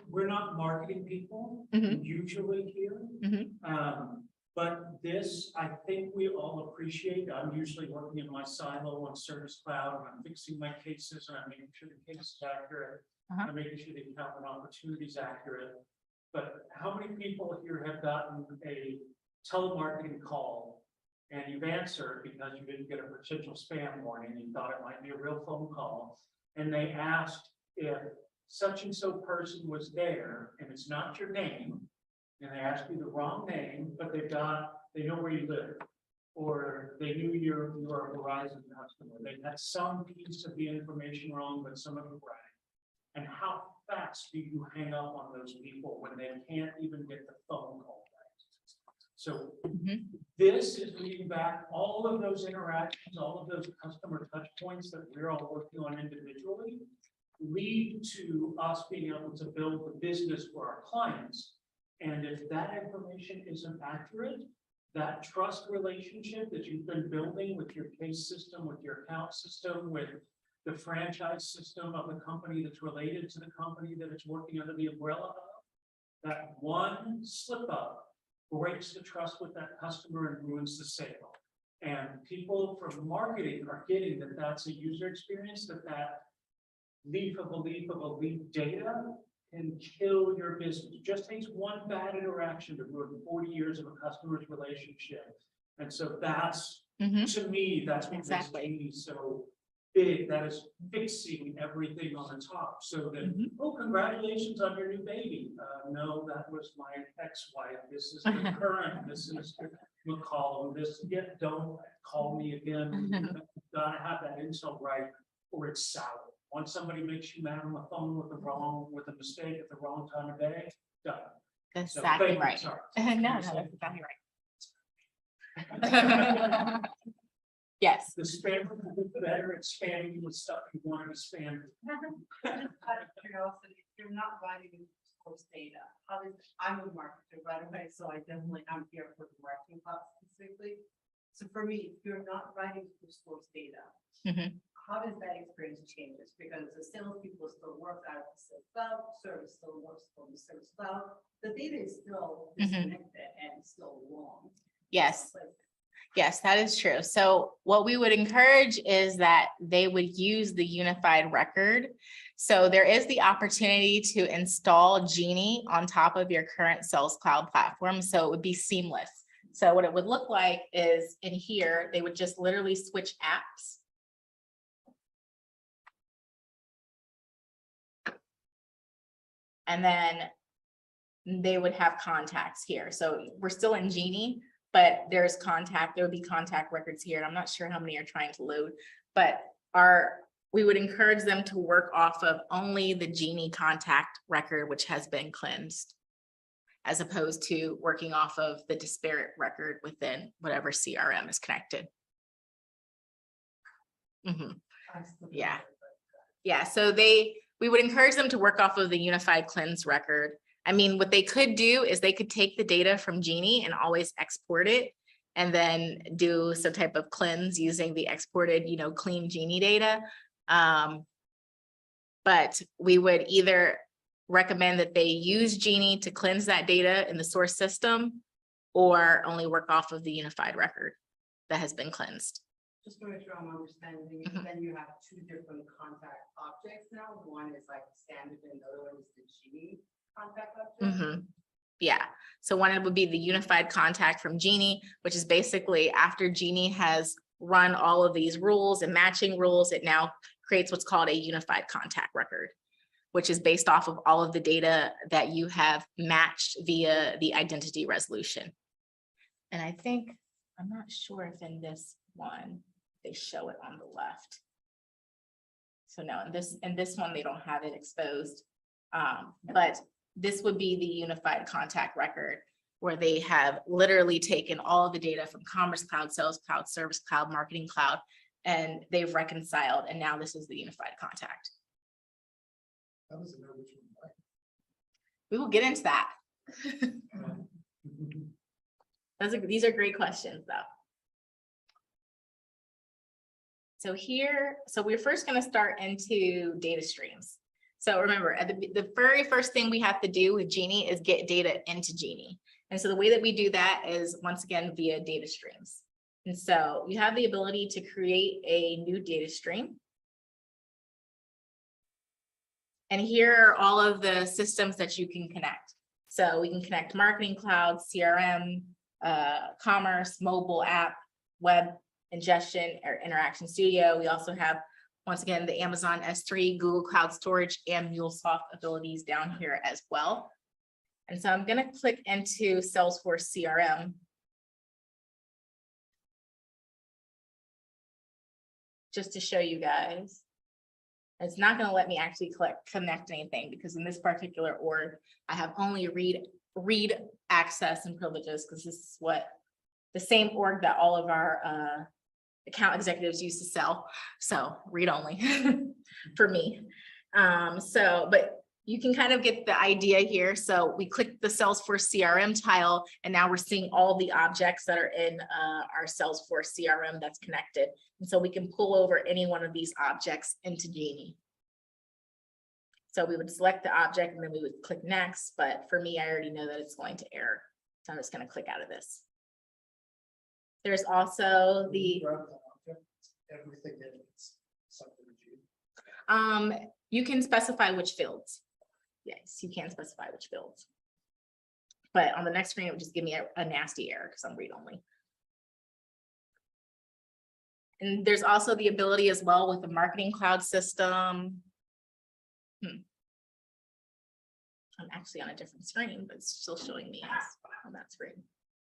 we're not marketing people Mhm. usually here. Mhm. But this, I think we all appreciate. I'm usually working in my silo on Service Cloud, and I'm fixing my cases, and I'm making sure the case is accurate. I'm making sure the account and opportunity is accurate. But how many people here have gotten a telemarketing call and you've answered because you didn't get a potential spam warning, you thought it might be a real phone call, and they asked if such and so person was there, and it's not your name, and they ask you the wrong name, but they know where you live, or they knew you're a Verizon customer. They had some piece of the information wrong, but some of it right. And how fast do you hang up on those people when they can't even get the phone call back? So this is leading back all of those interactions, all of those customer touch points that we're all working on individually, lead to us being able to build the business for our clients. And if that information isn't accurate, that trust relationship that you've been building with your case system, with your account system, with the franchise system of the company that's related to the company that it's working under the umbrella of, that one slip up breaks the trust with that customer and ruins the sale. And people from marketing are getting that that's a user experience, that leaf of a leaf of a leaf data can kill your business. It just takes one bad interaction to ruin 40 years of a customer's relationship. And so that's, to me, that's what makes Genie so big. That is fixing everything on the top. So that, oh, congratulations on your new baby. No, that was my ex-wife. This is the current. This is McCollum. Don't call me again. You've gotta have that insult right, or it's sour. Once somebody makes you mad on the phone with a mistake at the wrong time of day, done. That's So, exactly thank you. right. Sorry. No, that's exactly right. Yes. The spam is better at spamming you with stuff you wanted to spam. Out of curiosity, if you're not writing source data, I'm a marketer right away, so I'm here for the marketing class specifically. So for me, if you're not writing source data, how does that experience changes? Because the salespeople still work out of the sales cloud, service still works from the service cloud. The data is still disconnected and still wrong. Yes. Yes, that is true. So what we would encourage is that they would use the unified record. So there is the opportunity to install Genie on top of your current Sales Cloud platform. So it would be seamless. So what it would look like is in here, they would just literally switch apps. And then they would have contacts here. So we're still in Genie, but there's contact, there would be contact records here. And I'm not sure how many are trying to load, but we would encourage them to work off of only the Genie contact record, which has been cleansed, as opposed to working off of the disparate record within whatever CRM is connected. Yeah. Yeah, so we would encourage them to work off of the unified cleanse record. I mean, what they could do is they could take the data from Genie and always export it and then do some type of cleanse using the exported, clean Genie data. But we would either recommend that they use Genie to cleanse that data in the source system or only work off of the unified record that has been cleansed. Just to make sure I'm understanding, Mhm. then you have two different contact objects now. One is like standard and the other one is the Genie contact object. Mhm. Yeah, so one would be the unified contact from Genie, which is basically after Genie has run all of these rules and matching rules, it now creates what's called a unified contact record, which is based off of all of the data that you have matched via the identity resolution. And I think, I'm not sure if in this one, they show it on the left. So no, in this one, they don't have it exposed. But this would be the unified contact record where they have literally taken all of the data from Commerce Cloud, Sales Cloud, Service Cloud, Marketing Cloud, and they've reconciled, and now this is the unified contact. That was another which one. We will get into that. These are great questions, though. So here, so we're first going to start into data streams. So remember, at the very first thing we have to do with Genie is get data into Genie. And so the way that we do that is, once again, via data streams. And so you have the ability to create a new data stream. And here are all of the systems that you can connect. So we can connect Marketing Cloud, CRM, Commerce, mobile app, web ingestion, or Interaction Studio. We also have, once again, the Amazon S3, Google Cloud Storage, and MuleSoft abilities down here as well. And so I'm going to click into Salesforce CRM. Just to show you guys. It's not going to let me actually connect anything because in this particular org, I have only read access and privileges because this is what the same org that all of our account executives used to sell. So read only for me. But you can kind of get the idea here. So we click the Salesforce CRM tile, and now we're seeing all the objects that are in our Salesforce CRM that's connected. And so we can pull over any one of these objects into Genie. So we would select the object and then we would click next. But for me, I already know that it's going to error. So I'm just going to click out of this. There's also the Everything that is something to do. You can specify which fields. Yes, you can specify which fields. But on the next screen, it would just give me a nasty error because I'm read only. And there's also the ability as well with the Marketing Cloud system. I'm actually on a different screen, but it's still showing me as on that screen.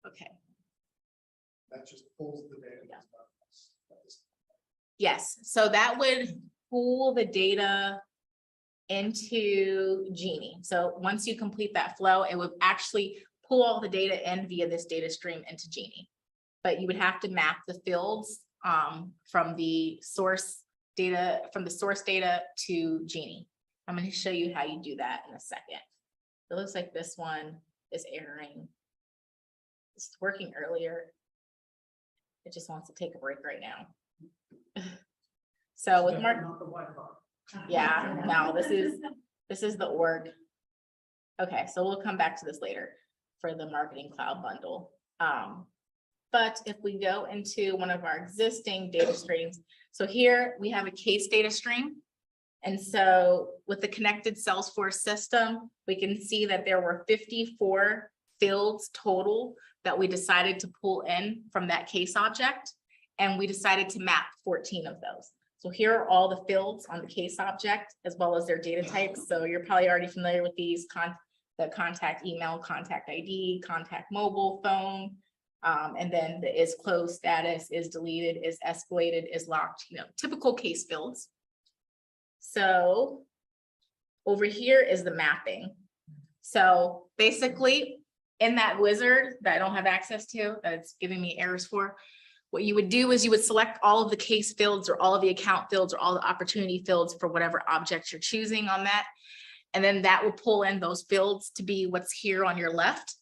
Okay. That just pulls the data. Yeah. Yes, so that would pull the data into Genie. So once you complete that flow, it would actually pull all the data in via this data stream into Genie. But you would have to map the fields from the source data to Genie. I'm going to show you how you do that in a second. It looks like this one is erroring. It's working earlier. It just wants to take a break right now. So with Mark, yeah, no, this is the org. Okay, so we'll come back to this later for the Marketing Cloud bundle. But if we go into one of our existing data streams, so here we have a case data stream. And so with the connected Salesforce system, we can see that there were 54 fields total that we decided to pull in from that case object. And we decided to map 14 of those. So here are all the fields on the case object, as well as their data types. So you're probably already familiar with these, the contact email, contact ID, contact mobile phone, and then the is closed status, is deleted, is escalated, is locked, typical case fields. So over here is the mapping. So basically in that wizard that I don't have access to, that it's giving me errors for, what you would do is you would select all of the case fields or all of the account fields or all the opportunity fields for whatever object you're choosing on that. And then that will pull in those fields to be what's here on your left.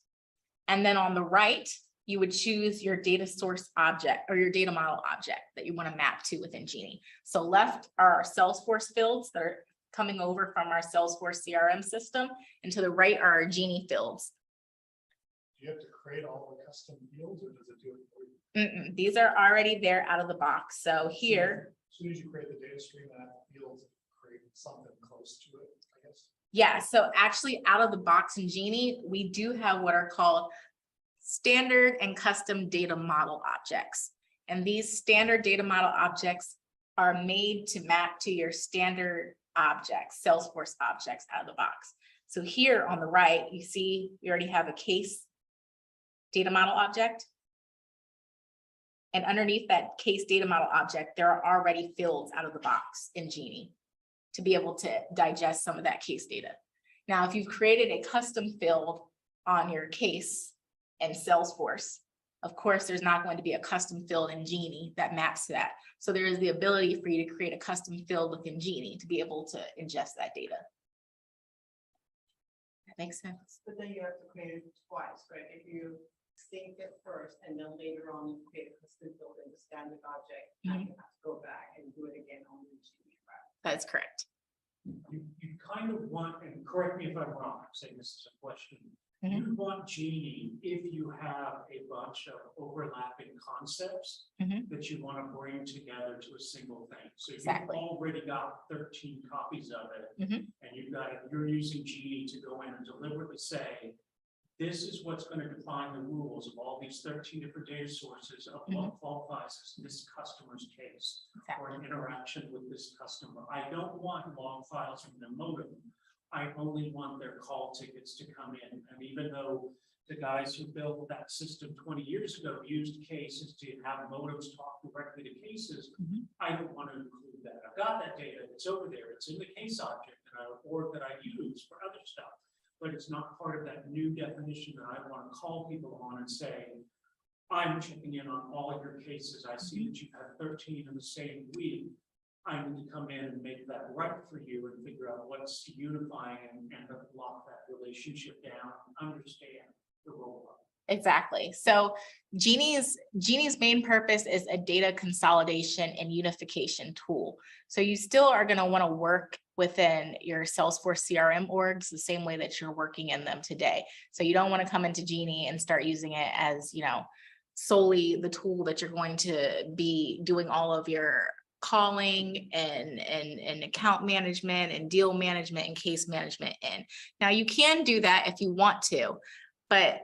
And then on the right, you would choose your data source object or your data model object that you want to map to within Genie. So left are our Salesforce fields that are coming over from our Salesforce CRM system, and to the right are our Genie fields. Do you have to create all the custom fields or does it do it for you? These are already there out of the box. So here, As soon as you create the data stream and add the fields, create something close to it, I guess. yeah, so actually out of the box in Genie, we do have what are called standard and custom data model objects. And these standard data model objects are made to map to your standard objects, Salesforce objects out of the box. So here on the right, you see we already have a case data model object. And underneath that case data model object, there are already fields out of the box in Genie to be able to digest some of that case data. Now, if you've created a custom field on your case and Salesforce, of course, there's not going to be a custom field in Genie that maps to that. So there is the ability for you to create a custom field within Genie to be able to ingest that data. That makes sense. But then you have to create it twice, right? If you sync it first and then later on you create a custom field in the standard object, now you have to go back and do it again on the Genie, right? That's correct. You kind of want, and correct me if I'm wrong, I'm saying this is a question. You want Genie if you have a bunch of overlapping concepts that you want to bring together to a single thing. So Exactly. you've already got 13 copies of it, and you're using Genie to go in and deliberately say, this is what's going to define the rules of all these 13 different data sources of what qualifies as this customer's case or an interaction with this customer. I don't want log files from the modem. I only want their call tickets to come in. And even though the guys who built that system 20 years ago used cases to have modems talk directly to cases, I don't want to include that. I've got that data, it's over there, it's in the case object or that I use for other stuff, but it's not part of that new definition that I want to call people on and say, I'm checking in on all of your cases. I see that you've had 13 in the same week. I need to come in and make that right for you and figure out what's unifying and lock that relationship down, understand the role of it. Exactly. So Genie's main purpose is a data consolidation and unification tool. So you still are going to want to work within your Salesforce CRM orgs the same way that you're working in them today. So you don't want to come into Genie and start using it as, solely the tool that you're going to be doing all of your calling and account management and deal management and case management in. Now you can do that if you want to, but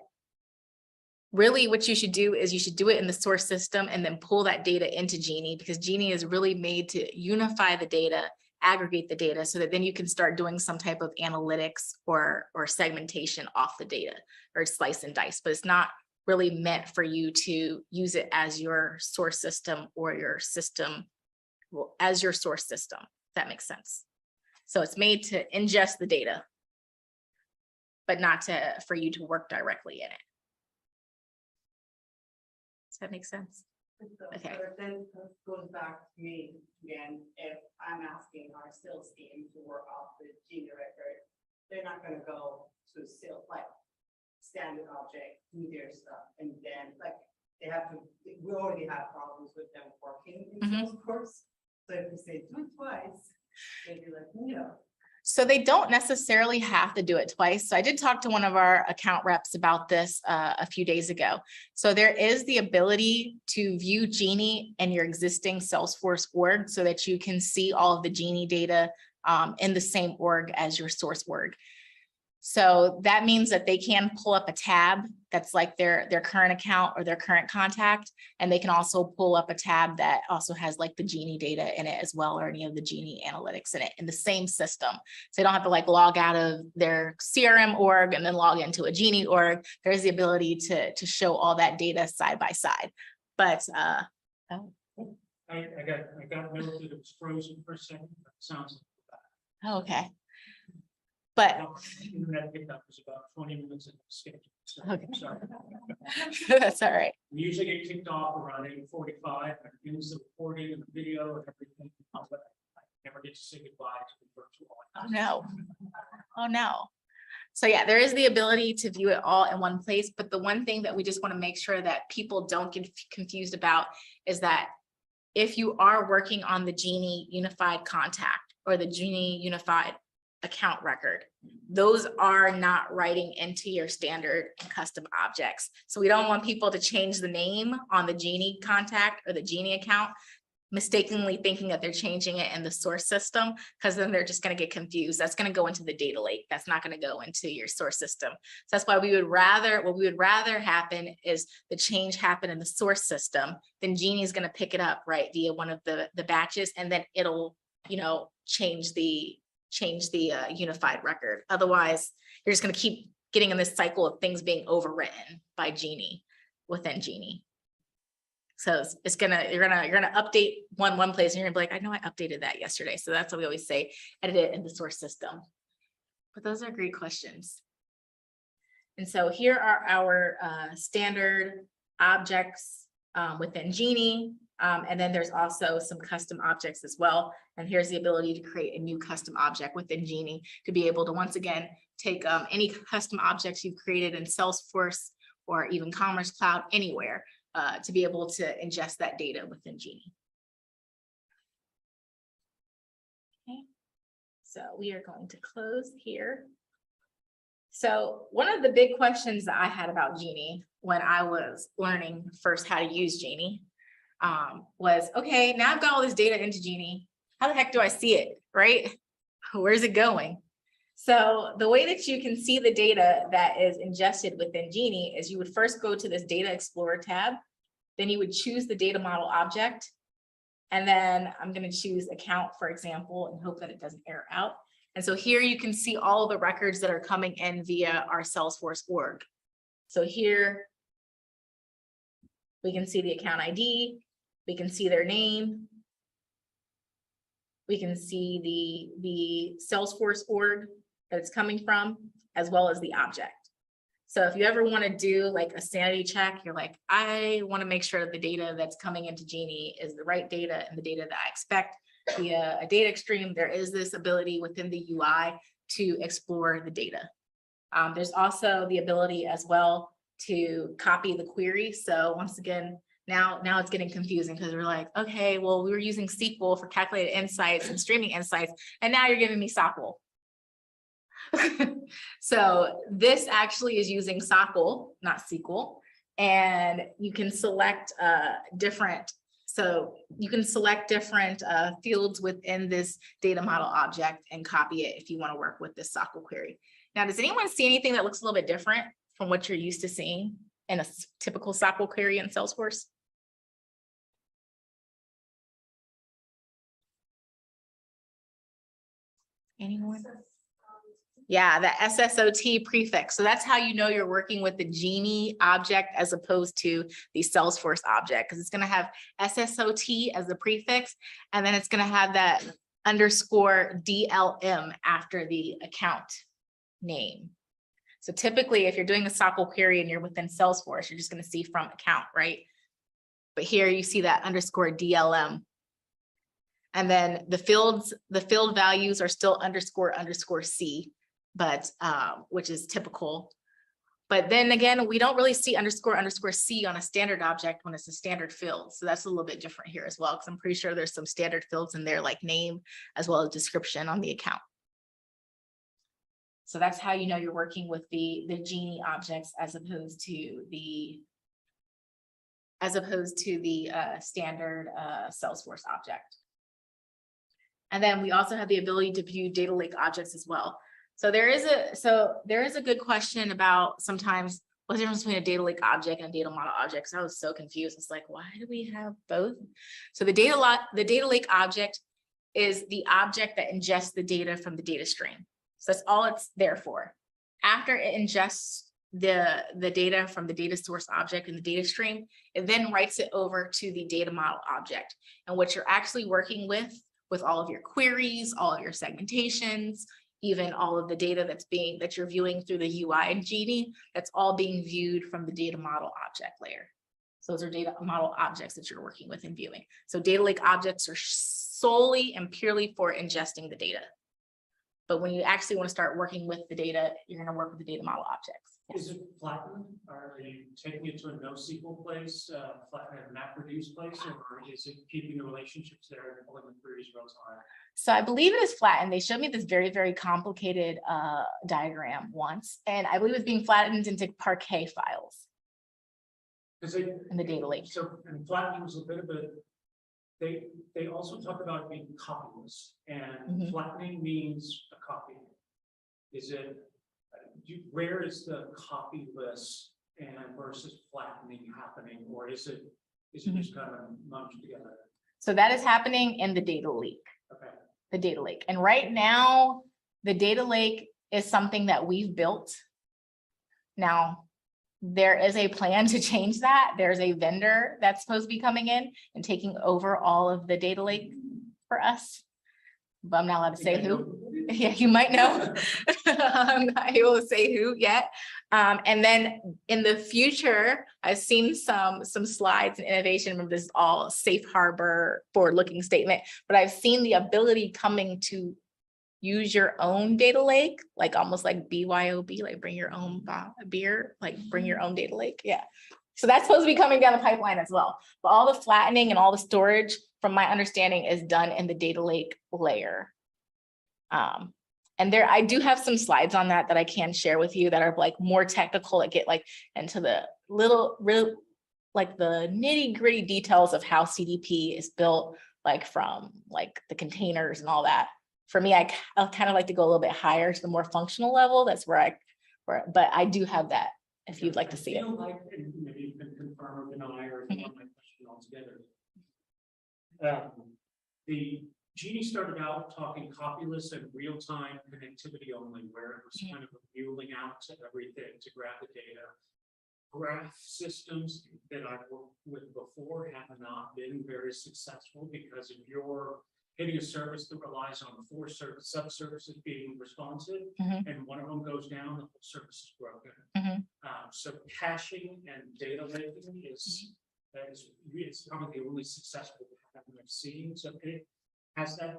really what you should do is you should do it in the source system and then pull that data into Genie, because Genie is really made to unify the data, aggregate the data so that then you can start doing some type of analytics or segmentation off the data or slice and dice, but it's not really meant for you to use it as your source system or your system, well, as your source system. If that makes sense. So it's made to ingest the data, but not for you to work directly in it. Does that make sense? Okay. But then it goes back to me again, if I'm asking our sales team to work off the Genie record, they're not gonna go to sales, like standard object, do their stuff, and then they have to, we already have problems with them working in Salesforce. So if we say do it twice, they'd be like, no. So they don't necessarily have to do it twice. So I did talk to one of our account reps about this a few days ago. So there is the ability to view Genie in your existing Salesforce org so that you can see all of the Genie data in the same org as your source org. So that means that they can pull up a tab that's like their current account or their current contact. And they can also pull up a tab that also has like the Genie data in it as well, or any of the Genie analytics in it in the same system. So they don't have to log out of their CRM org and then log into a Genie org. There's the ability to show all that data side by side. But I got noted it was frozen for a second. That sounds like okay. But internet pickup was about 20 minutes in the schedule. So okay. Sorry. That's all right. We usually get kicked off around 8:45 and it ends the recording and the video and everything. But I never get to say goodbye to the virtual. Oh no. Oh no. So yeah, there is the ability to view it all in one place, but the one thing that we just want to make sure that people don't get confused about is that if you are working on the Genie Unified Contact or the Genie Unified Account Record, those are not writing into your standard and custom objects. So we don't want people to change the name on the Genie contact or the Genie account, mistakenly thinking that they're changing it in the source system, because then they're just going to get confused. That's going to go into the data lake. That's not going to go into your source system. So that's why what we would rather happen is the change happen in the source system. Then Genie is going to pick it up right via one of the batches, and then it'll, you know, change the unified record. Otherwise, you're just going to keep getting in this cycle of things being overwritten by Genie within Genie. So you're gonna update one place and you're gonna be like, I know I updated that yesterday. So that's what we always say, edit it in the source system. But those are great questions. And so here are our standard objects within Genie. And then there's also some custom objects as well. And here's the ability to create a new custom object within Genie to be able to, once again, take any custom objects you've created in Salesforce or even Commerce Cloud, anywhere, to be able to ingest that data within Genie. Okay, so we are going to close here. So one of the big questions that I had about Genie when I was learning first how to use Genie was, okay, now I've got all this data into Genie. How the heck do I see it, right? Where's it going? So the way that you can see the data that is ingested within Genie is you would first go to this Data Explorer tab, then you would choose the data model object, and then I'm going to choose account, for example, and hope that it doesn't error out. And so here you can see all the records that are coming in via our Salesforce org. So here we can see the account ID, we can see their name, we can see the Salesforce org that it's coming from, as well as the object. So if you ever want to do like a sanity check, you're like, I want to make sure that the data that's coming into Genie is the right data and the data that I expect via a data stream, there is this ability within the UI to explore the data. There's also the ability as well to copy the query. So once again, now it's getting confusing because we're like, okay, well, we were using SQL for calculated insights and streaming insights, and now you're giving me SQL. So this actually is using SQL, not SQL, and you can select different fields within this data model object and copy it if you want to work with this SQL query. Now, does anyone see anything that looks a little bit different from what you're used to seeing in a typical SQL query in Salesforce? Anyone? Yeah, the SSOT prefix. So that's how you know you're working with the Genie object as opposed to the Salesforce object, because it's going to have SSOT as the prefix, and then it's going to have that underscore DLM after the account name. So typically, if you're doing a SQL query and you're within Salesforce, you're just going to see from account, right? But here you see that underscore DLM. And then the field values are still underscore C, but which is typical. But then again, we don't really see underscore C on a standard object when it's a standard field. So that's a little bit different here as well, because I'm pretty sure there's some standard fields in there like name as well as description on the account. So that's how you know you're working with the Genie objects as opposed to the standard Salesforce object. And then we also have the ability to view data lake objects as well. So there is a good question about sometimes what's the difference between a data lake object and a data model object. So I was so confused. It's like, why do we have both? So the data lake object is the object that ingests the data from the data stream. So that's all it's there for. After it ingests the data from the data source object in the data stream, it then writes it over to the data model object. And what you're actually working with all of your queries, all of your segmentations, even all of the data that you're viewing through the UI in Genie, that's all being viewed from the data model object layer. So those are data model objects that you're working with and viewing. So data lake objects are solely and purely for ingesting the data. But when you actually want to start working with the data, you're going to work with the data model objects. Is it flattened? Are you taking it to a NoSQL place, flatten a map reduce place, or is it keeping the relationships there and pulling the queries real time? So I believe it is flattened. They showed me this very, very complicated diagram once, and I believe it's being flattened into Parquet files Because in the data lake. So, and flattening was a bit of a, they also talk about it being copyless, and flattening means a copy. Is it, where is the copyless and versus flattening happening, or is it just kind of munched together? So that is happening in the data lake. Okay. The data lake. And right now, the data lake is something that we've built. Now, there is a plan to change that. There's a vendor that's supposed to be coming in and taking over all of the data lake for us. But I'm not allowed to say who. Yeah, you might know. I'm not able to say who yet. And then in the future, I've seen some slides and innovation. Remember, this is all safe harbor forward-looking statement, but I've seen the ability coming to use your own data lake, like almost like BYOB, like bring your own beer, like bring your own data lake. Yeah. So that's supposed to be coming down the pipeline as well. But all the flattening and all the storage, from my understanding, is done in the data lake layer. And there, I do have some slides on that I can share with you that are like more technical, that get like into the real like the nitty gritty details of how CDP is built, like from like the containers and all that. For me, I'll kind of like to go a little bit higher to the more functional level. That's where but I do have that if you'd like to see it. Like, maybe you can confirm or deny, or ignore my question altogether. The Genie started out talking copyless and real-time connectivity only, where it was kind of muling out to everything to grab the data. Graph systems that I've worked with before have not been very successful, because if you're hitting a service that relies on 4 sub-services being responsive, and one of them goes down, the whole service is broken. So caching and data laking is probably the only successful that I've seen. So has it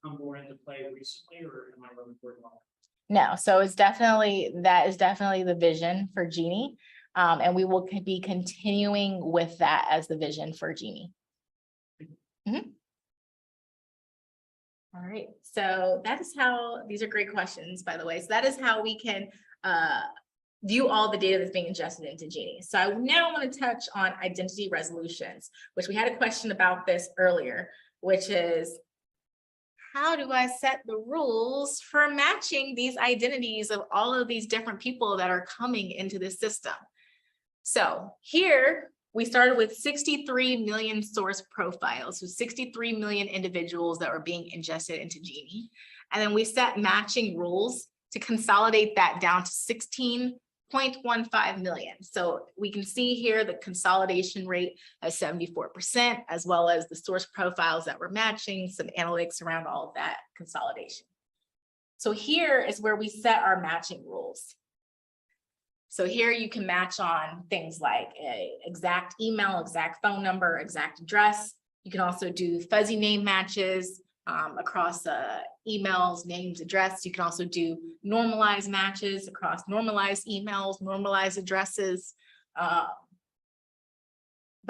come more into play recently, or am I really wording on it? No, so that is definitely the vision for Genie. And we will be continuing with that as the vision for Genie. All right, so that is how, these are great questions, by the way. So that is how we can view all the data that's being ingested into Genie. So I now want to touch on identity resolutions, which we had a question about this earlier, which is, how do I set the rules for matching these identities of all of these different people that are coming into the system? So here we started with 63 million source profiles, so 63 million individuals that were being ingested into Genie. And then we set matching rules to consolidate that down to 16.15 million. So we can see here the consolidation rate at 74%, as well as the source profiles that we're matching, some analytics around all of that consolidation. So here is where we set our matching rules. So here you can match on things like a exact email, exact phone number, exact address. You can also do fuzzy name matches across emails, names, address. You can also do normalized matches across normalized emails, normalized addresses. But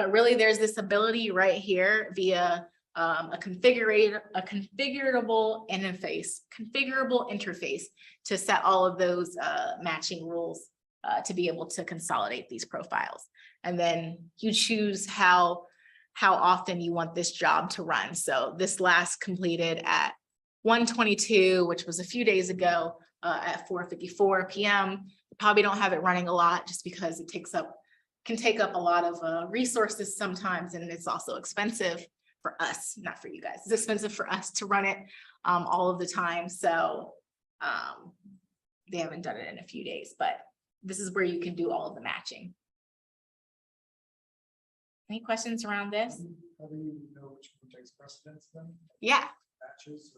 really there's this ability right here via a configurable interface to set all of those matching rules to be able to consolidate these profiles. And then you choose how often you want this job to run. So this last completed at 1:22, which was a few days ago at 4:54 p.m. Probably don't have it running a lot just because it can take up a lot of resources sometimes, and it's also expensive for us, not for you guys. It's expensive for us to run it all of the time. So they haven't done it in a few days, but this is where you can do all of the matching. Any questions around this? How do you know which one takes precedence then? Yeah. Matches?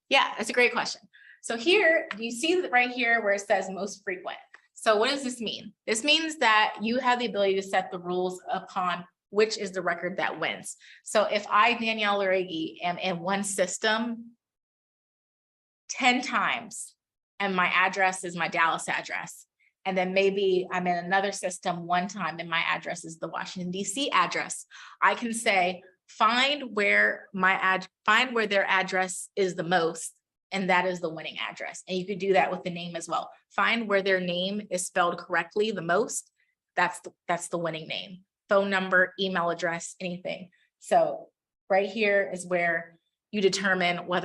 Yeah, that's a great question. So here, you see that right here where it says most frequent. So what does this mean? This means that you have the ability to set the rules upon which is the record that wins. So if I, Danielle Larregui, am in one system 10 times and my address is my Dallas address. And then maybe I'm in another system one time and my address is the Washington DC address. I can say, find where their address is the most, and that is the winning address. And you could do that with the name as well. Find where their name is spelled correctly the most. That's the winning name. Phone number, email address, anything. So right here is where you determine what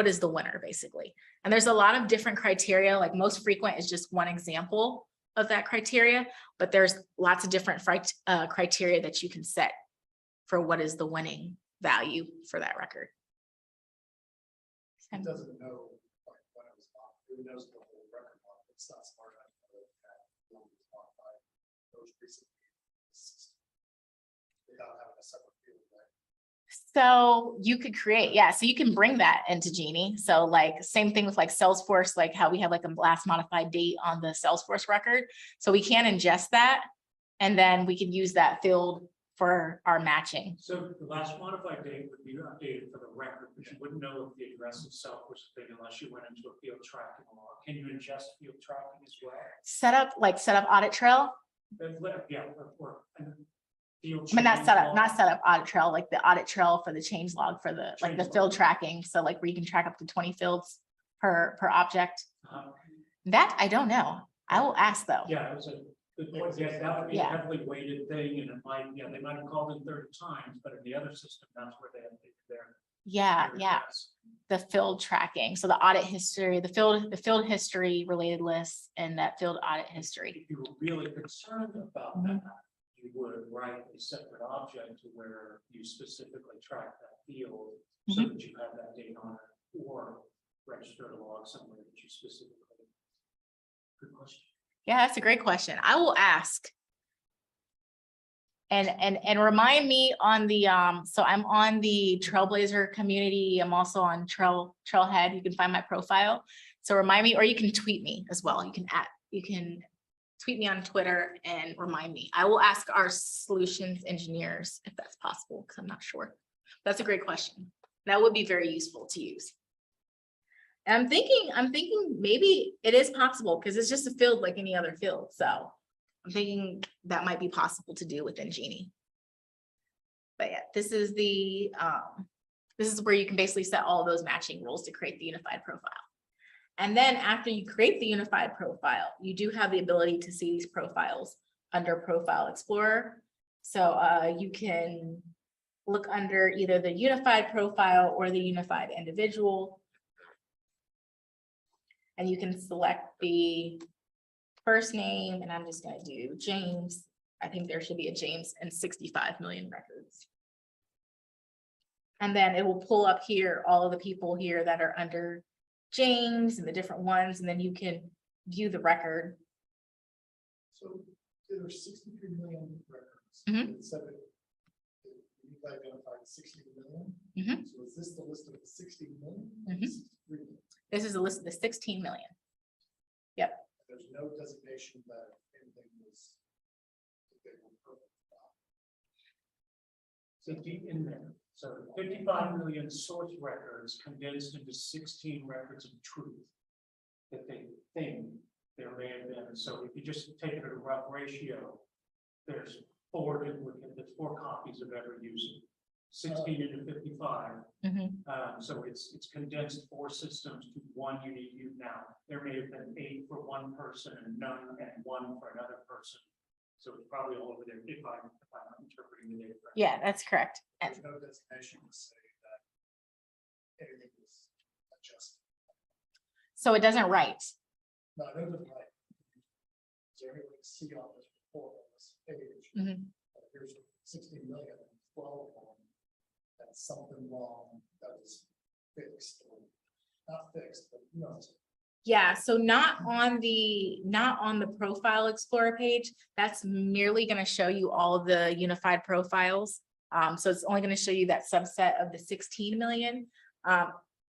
is the winner, basically. And there's a lot of different criteria, like most frequent is just one example of that criteria, but there's lots of different criteria that you can set for what is the winning value for that record. It doesn't know like when it was bought. It knows the whole record. It's not smart enough to know that it was bought by those recently without having a separate field, right? So you could create, yeah, so you can bring that into Genie. So like same thing with like Salesforce, like how we have like a last modified date on the Salesforce record. So we can ingest that and then we can use that field for our matching. So the last modified date would be updated for the record, but you wouldn't know if the address itself was a thing unless you went into a field tracking log. Can you ingest field tracking as well? Set up audit trail, Yeah, or field. but not change set up log. audit trail, like the audit trail for the change log for the like the Change field log. tracking. So like where you can track up to 20 fields per object. Uh-huh. That I don't know. I will ask though. Yeah, it was a good point. Yeah, that would be a Yeah. heavily weighted thing, and it might, yeah, they might have called it 30 times, but in the other system, that's where they updated their. Yeah, their yeah. address. The field tracking. So the audit history, the field history related lists and that field audit history. If you were really concerned about that, you would write a separate object to where you specifically track that field so that you have that date on it, or register a log somewhere that you specifically. Good question. Yeah, that's a great question. I will ask. And remind me on the so I'm on the Trailblazer community. I'm also on Trailhead. You can find my profile. So remind me, or you can tweet me as well. You can tweet me on Twitter and remind me. I will ask our solutions engineers if that's possible, because I'm not sure. That's a great question. That would be very useful to use. And I'm thinking maybe it is possible because it's just a field like any other field. So I'm thinking that might be possible to do within Genie. But yeah, this is where you can basically set all of those matching rules to create the unified profile. And then after you create the unified profile, you do have the ability to see these profiles under Profile Explorer. So you can look under either the unified profile or the unified individual. And you can select the first name, and I'm just going to do James. I think there should be a James and 65 million records. And then it will pull up here all of the people here that are under James and the different ones, and then you can view the record. So there are 63 million records. Mhm. It said that you've identified 60 million. Mhm. So is this the list of the 60 million? Mhm. 63 million? This is a list of the 16 million. Yep. There's no designation that anything was. that they were perfect about. 50 in there. So 55 million source records condensed into 16 records of truth that they think there may have been. So if you just take it at a rough ratio, there's 4 copies of every user. 16 into 55. So it's condensed 4 systems to 1 unique view. Now, there may have been 8 for one person and none and 1 for another person. So it's probably all over there if I'm interpreting the data correctly. Yeah, that's correct. There's no designation to say that anything was adjusted. So it doesn't write. No, I know that like. Is there anything to see on this report on this page? Here's 60 million, 12 of them. That's something wrong that was fixed or not fixed, but you know. Yeah, so not on the Profile Explorer page. That's merely going to show you all of the unified profiles. So it's only going to show you that subset of the 16 million.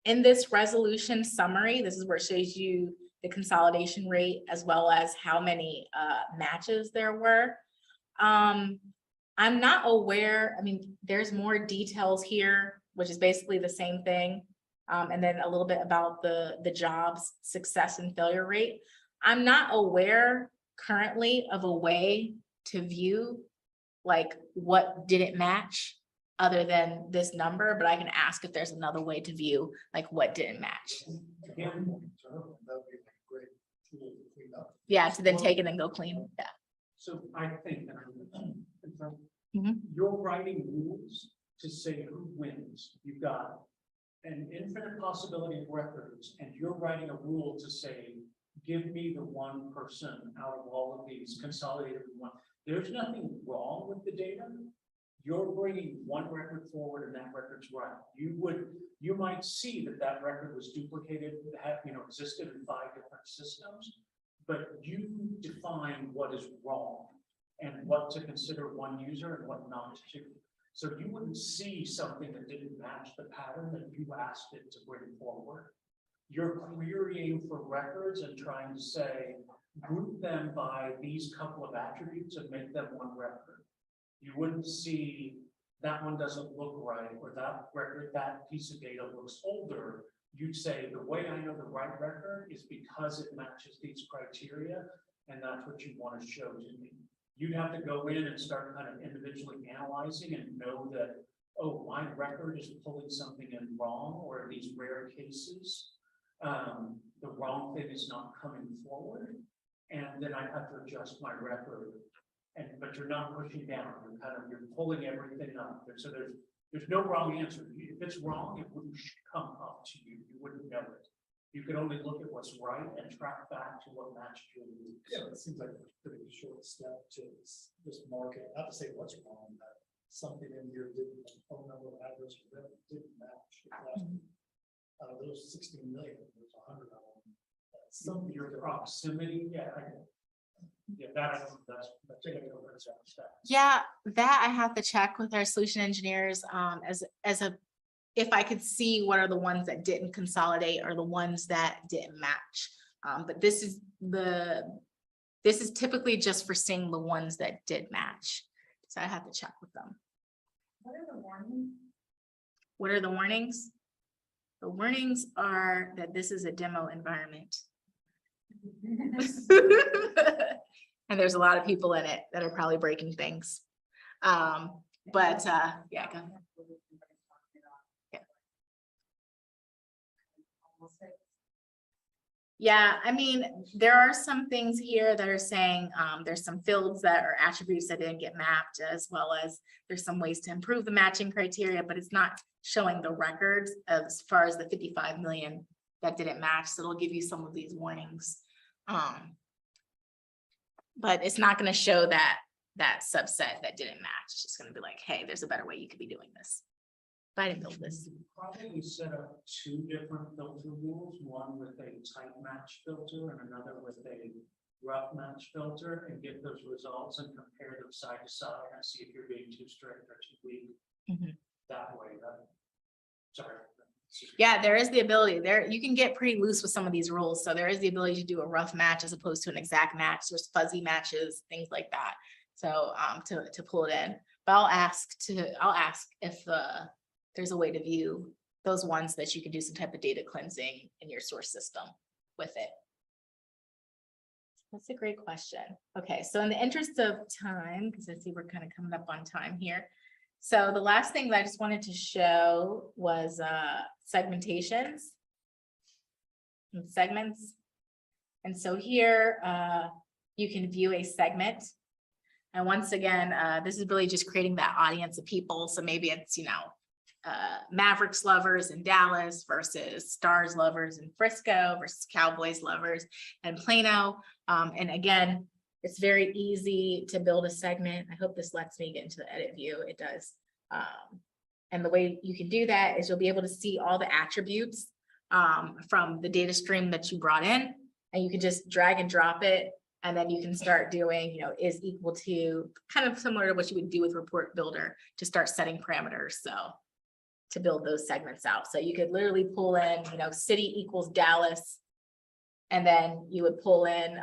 In this resolution summary, this is where it shows you the consolidation rate as well as how many matches there were. I'm not aware, I mean, there's more details here, which is basically the same thing. And then a little bit about the jobs success and failure rate. I'm not aware currently of a way to view like what didn't match other than this number, but I can ask if there's another way to view like what didn't match. That'd be like a great tool to clean up. Yeah, to then take it and go clean. Yeah. So I think Mhm. you're writing rules to say who wins. You've got an infinite possibility of records, and you're writing a rule to say, give me the one person out of all of these consolidated in one. There's nothing wrong with the data. You're bringing one record forward and that record's right. You might see that record was duplicated, existed in 5 different systems, but you define what is wrong and what to consider one user and what not to. So you wouldn't see something that didn't match the pattern that you asked it to bring forward. You're querying for records and trying to say, group them by these couple of attributes and make them one record. You wouldn't see that one doesn't look right, or that record, that piece of data looks older. You'd say the way I know the right record is because it matches these criteria, and that's what you want to show to me. You'd have to go in and start kind of individually analyzing and know that, oh, my record is pulling something in wrong, or these rare cases, the wrong thing is not coming forward. And then I have to adjust my record. But you're not pushing down, you're pulling everything up. So there's no wrong answer. If it's wrong, it wouldn't come up to you. You wouldn't know it. You could only look at what's right and track back to what matched your needs. Yeah, it seems like a pretty short step to just market, not to say what's wrong, that something in here didn't, phone number, address, didn't match. Out of those 16 million, there's 100 of them. Some of your proximity, that's Yeah, that I have to check with our solution engineers, if I could see what are the ones that didn't consolidate or the ones that didn't match. But this is typically just for seeing the ones that did match. So I have to check with them. What are the warnings? What are the warnings? The warnings are that this is a demo environment. And there's a lot of people in it that are probably breaking things. Yeah, go ahead. Yeah, I mean, there are some things here that are saying there's some fields that are attributes that didn't get mapped, as well as there's some ways to improve the matching criteria, but it's not showing the records as far as the 55 million that didn't match. So it'll give you some of these warnings. But it's not going to show that subset that didn't match. It's just going to be like, hey, there's a better way you could be doing this. But I didn't build this. Probably set up 2 different filter rules, one with a tight match filter and another with a rough match filter, and get those results and compare them side to side and see if you're being too strict or too weak. That way. Sorry. Yeah, there is the ability there. You can get pretty loose with some of these rules. So there is the ability to do a rough match as opposed to an exact match. There's fuzzy matches, things like that. So to pull it in, but I'll ask if there's a way to view those ones that you can do some type of data cleansing in your source system with it. That's a great question. Okay, so in the interest of time, because I see we're kind of coming up on time here. So the last thing that I just wanted to show was segmentations and segments. And so here you can view a segment. And once again, this is really just creating that audience of people. So maybe it's, Mavericks lovers in Dallas versus Stars lovers in Frisco versus Cowboys lovers in Plano. And again, it's very easy to build a segment. I hope this lets me get into the edit view. It does. And the way you can do that is you'll be able to see all the attributes from the data stream that you brought in, and you can just drag and drop it. And then you can start doing, is equal to, kind of similar to what you would do with Report Builder to start setting parameters. So to build those segments out. So you could literally pull in, city equals Dallas. And then you would pull in,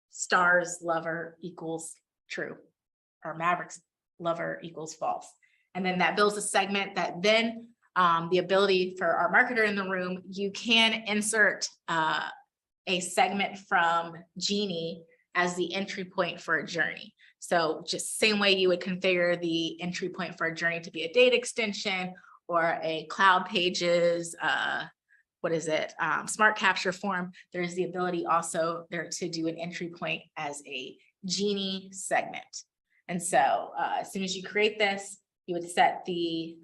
Stars lover equals true, or Mavericks lover equals false. And then that builds a segment that then the ability for our marketer in the room, you can insert a segment from Genie as the entry point for a journey. So just same way you would configure the entry point for a journey to be a data extension or a cloud pages, smart capture form, there's the ability also there to do an entry point as a Genie segment. And so as soon as you create this, you would set the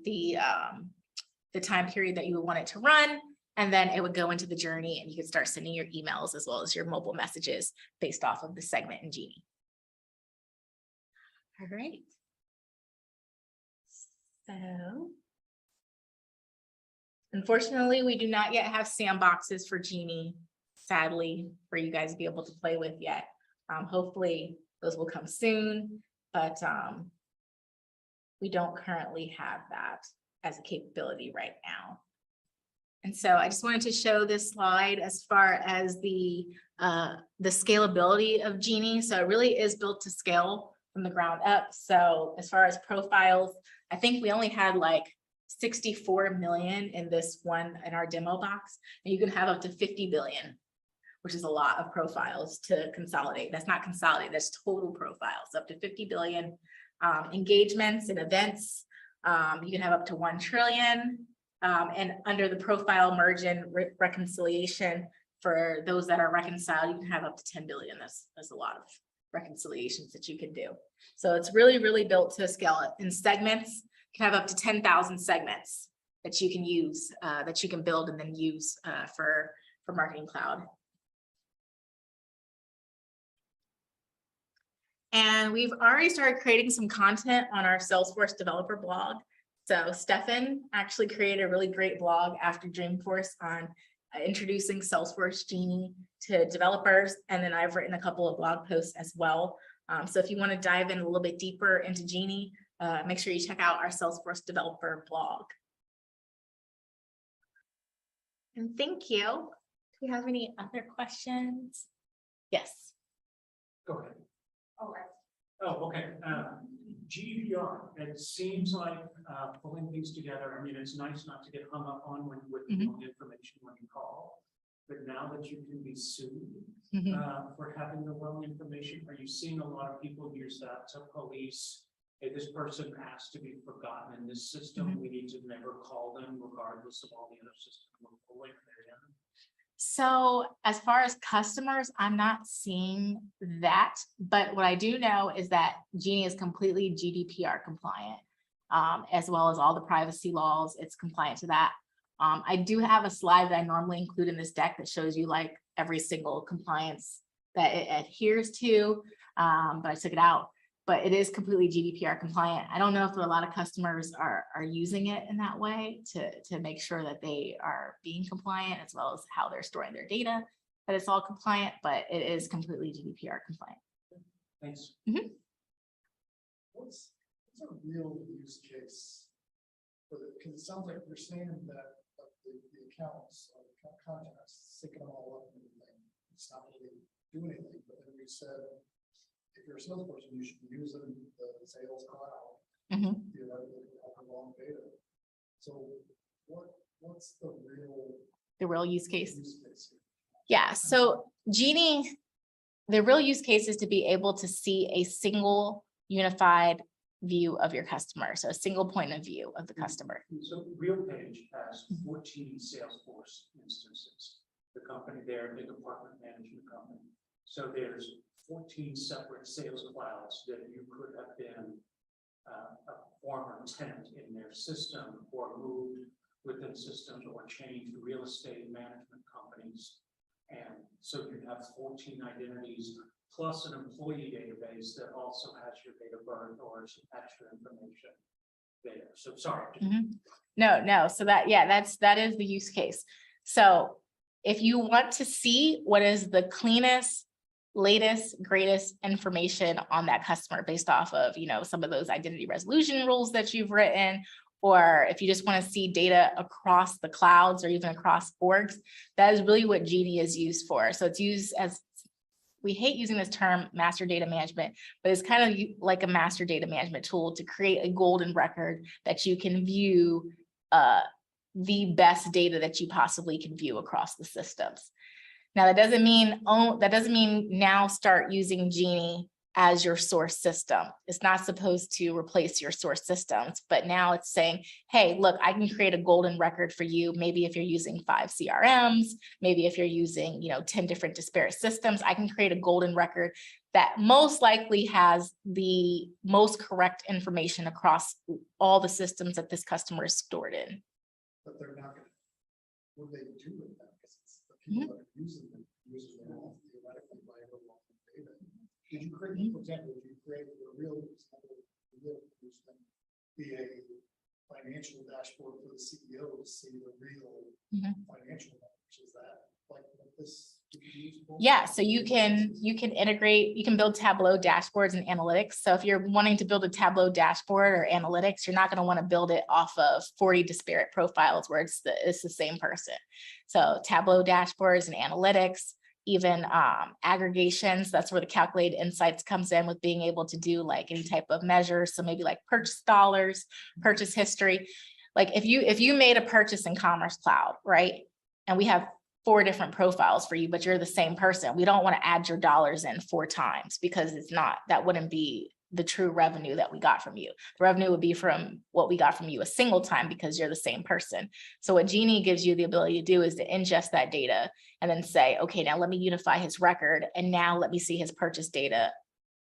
time period that you would want it to run, and then it would go into the journey and you could start sending your emails as well as your mobile messages based off of the segment in Genie. All right. So unfortunately, we do not yet have sandboxes for Genie, sadly, for you guys to be able to play with yet. Hopefully those will come soon, but we don't currently have that as a capability right now. And so I just wanted to show this slide as far as the scalability of Genie. So it really is built to scale from the ground up. So as far as profiles, I think we only had like 64 million in this one in our demo box, and you can have up to 50 billion, which is a lot of profiles to consolidate. That's not consolidate, that's total profiles, up to 50 billion engagements and events. You can have up to 1 trillion. And under the profile merge and reconciliation, for those that are reconciled, you can have up to 10 billion. That's a lot of reconciliations that you can do. So it's really, really built to scale it. In segments, you can have up to 10,000 segments that you can use, that you can build and then use for Marketing Cloud. And we've already started creating some content on our Salesforce developer blog. So Stefan actually created a really great blog after Dreamforce on introducing Salesforce Genie to developers. And then I've written a couple of blog posts as well. So if you want to dive in a little bit deeper into Genie, make sure you check out our Salesforce developer blog. And thank you. Do we have any other questions? Yes. Go ahead. Oh, okay. GDPR, it seems like pulling things together. I mean, it's nice not to get hung up on with information when you call, but now that you can be sued for having the wrong information, are you seeing a lot of people use that to police? Hey, this person has to be forgotten in this system. We need to never call them, regardless of all the other systems we're pulling. So as far as customers, I'm not seeing that, but what I do know is that Genie is completely GDPR compliant, as well as all the privacy laws. It's compliant to that. I do have a slide that I normally include in this deck that shows you like every single compliance that it adheres to, but I took it out. But it is completely GDPR compliant. I don't know if a lot of customers are using it in that way to make sure that they are being compliant, as well as how they're storing their data, that it's all compliant, but it is completely GDPR compliant. Thanks. What's a real use case for the, because it sounds like you're saying that the accounts, contacts, syncing them all up and everything, it's not really doing anything, but then we said, if you're a salesperson, you should be using the sales cloud. Theoretically, have long data. So what's the real use case? use case here? Yeah, so Genie, the real use case is to be able to see a single unified view of your customer. So a single point of view of the customer. So RealPage has 14 Salesforce instances. The company there, big apartment management company. So there's 14 separate sales clouds that you could have been a former tenant in their system, or moved within systems, or changed real estate management companies. And so you have 14 identities plus an employee database that also has your date of birth or some extra information there. So sorry. No. So that is the use case. So if you want to see what is the cleanest, latest, greatest information on that customer based off of, some of those identity resolution rules that you've written, or if you just want to see data across the clouds or even across orgs, that is really what Genie is used for. So it's used as, we hate using this term master data management, but it's kind of like a master data management tool to create a golden record that you can view the best data that you possibly can view across the systems. Now, that doesn't mean now start using Genie as your source system. It's not supposed to replace your source systems, but now it's saying, hey, look, I can create a golden record for you. Maybe if you're using 5 CRMs, maybe if you're using, 10 different disparate systems, I can create a golden record that most likely has the most correct information across all the systems that this customer is stored in. But they're not gonna, what do they do with that? Because it's the people that are using them all theoretically by a lot of data. Did you create, for example, did you create a real example, be a financial dashboard for the CEO to see the real financial numbers? Is that like what this? Yeah, so you can integrate, you can build Tableau dashboards and analytics. So if you're wanting to build a Tableau dashboard or analytics, you're not going to want to build it off of 40 disparate profiles where it's the same person. So Tableau dashboards and analytics, even aggregations, that's where the calculated insights comes in with being able to do like any type of measures. So maybe like purchase dollars, purchase history. Like if you made a purchase in Commerce Cloud, right? And we have 4 different profiles for you, but you're the same person. We don't want to add your dollars in 4 times because that wouldn't be the true revenue that we got from you. The revenue would be from what we got from you a single time because you're the same person. So what Genie gives you the ability to do is to ingest that data and then say, okay, now let me unify his record. And now let me see his purchase data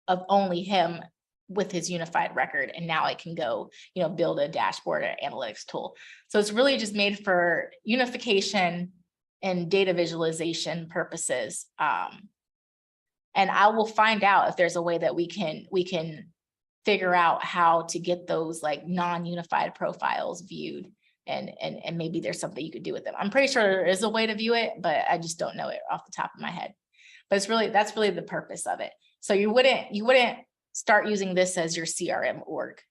of only him with his unified record. And now I can go, build a dashboard or analytics tool. So it's really just made for unification and data visualization purposes. And I will find out if there's a way that we can figure out how to get those like non-unified profiles viewed, and maybe there's something you could do with them. I'm pretty sure there is a way to view it, but I just don't know it off the top of my head. But that's really the purpose of it. So you wouldn't start using this as your CRM org.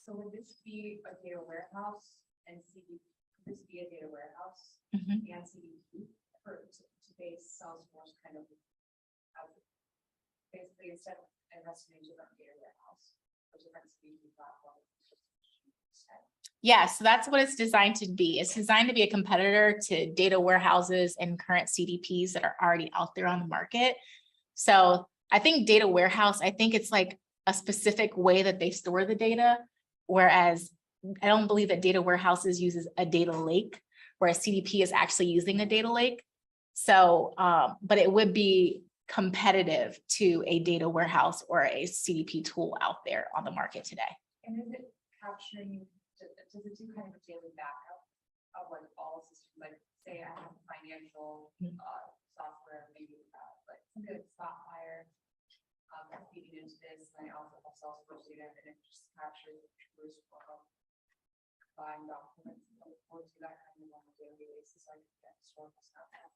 So would this be a data warehouse and CDP? Would this be a data warehouse Mm-hmm. and CDP for to base Salesforce kind of basically instead of investing in different data warehouse or different CDP platforms? Yeah, so that's what it's designed to be. It's designed to be a competitor to data warehouses and current CDPs that are already out there on the market. So I think data warehouse, I think it's like a specific way that they store the data. Whereas I don't believe that data warehouses uses a data lake, whereas CDP is actually using a data lake. So, but it would be competitive to a data warehouse or a CDP tool out there on the market today. And is it capturing, does it do kind of a daily backup of like all systems? Like say I have financial software, maybe like something like Spotfire. Feeding into this, and I also have Salesforce data, and it just captures the truest form of buying documents and reports to that kind of on a daily basis. So I can get historical snapshots.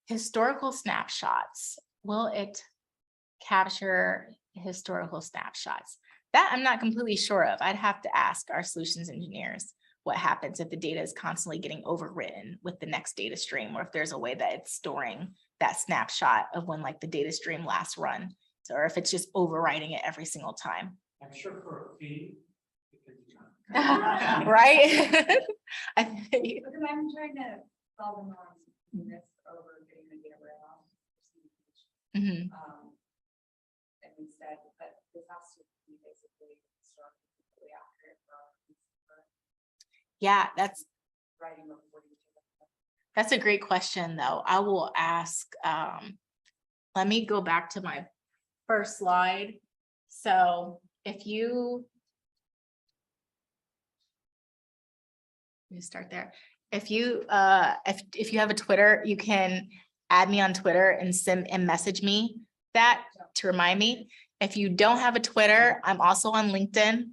Historical snapshots. Will it capture historical snapshots? That I'm not completely sure of. I'd have to ask our solutions engineers what happens if the data is constantly getting overwritten with the next data stream, or if there's a way that it's storing that snapshot of when like the data stream last run, or if it's just overwriting it every single time. I'm sure for a fee. Right? I think. Because I'm trying to solve the norms this over getting the data warehouse. Mhm. And instead, but this has to be basically historically accurate for Yeah, that's writing reporting. a great question though. I will ask, let me go back to my first slide. So if you, let me start there. If you have a Twitter, you can add me on Twitter and send and message me that to remind me. If you don't have a Twitter, I'm also on LinkedIn.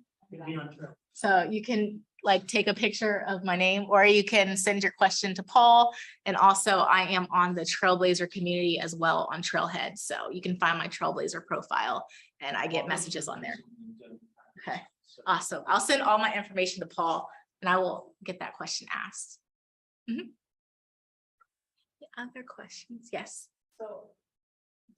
So you can like take a picture of my name, or you can send your question to Paul. And also I am on the Trailblazer community as well on Trailhead. So you can find my Trailblazer profile and I get messages on there. Okay, awesome. I'll send all my information to Paul and I will get that question asked. Mm-hmm. Other questions? Yes. So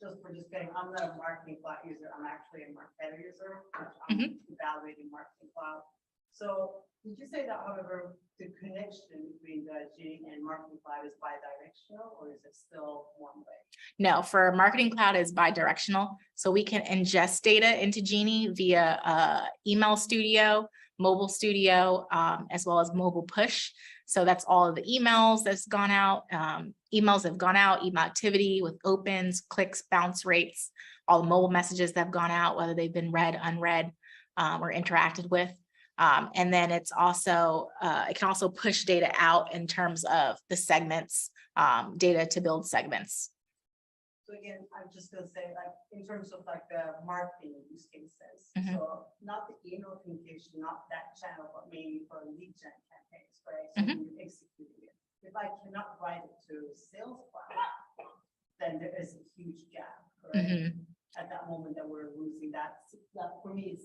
for just saying, I'm not a marketing cloud user, I'm actually a Marketer user, which I'm evaluating marketing cloud. So did you say that, however, the connection between the Genie and marketing cloud is bi-directional, or is it still one way? No, for marketing cloud is bi-directional. So we can ingest data into Genie via email studio, mobile studio, as well as mobile push. So that's all of the emails that's gone out. Emails have gone out, email activity with opens, clicks, bounce rates, all the mobile messages that have gone out, whether they've been read, unread, or interacted with. And then it's also, it can also push data out in terms of the segments, data to build segments. So again, I'm just gonna say, like, in terms of like the marketing use cases, so not the email communication, not that channel, but maybe for lead gen campaigns, right? So when you're executing it, if I cannot write it to Sales Cloud, then there is a huge gap, right? At that moment that we're losing that for me,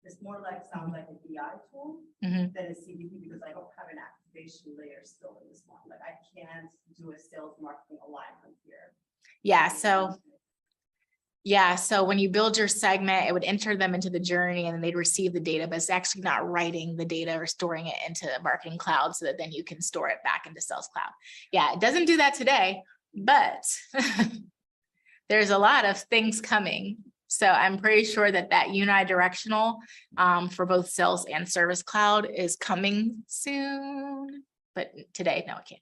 it's more like, sounds like a BI tool than a CDP, because I don't have an activation layer still in this one. Like, I can't do a sales marketing alignment here. Yeah, so when you build your segment, it would enter them into the journey and then they'd receive the data, but it's actually not writing the data or storing it into marketing cloud so that then you can store it back into Sales Cloud. Yeah, it doesn't do that today, but there's a lot of things coming. So I'm pretty sure that unidirectional for both Sales and Service Cloud is coming soon, but today, no, I can't.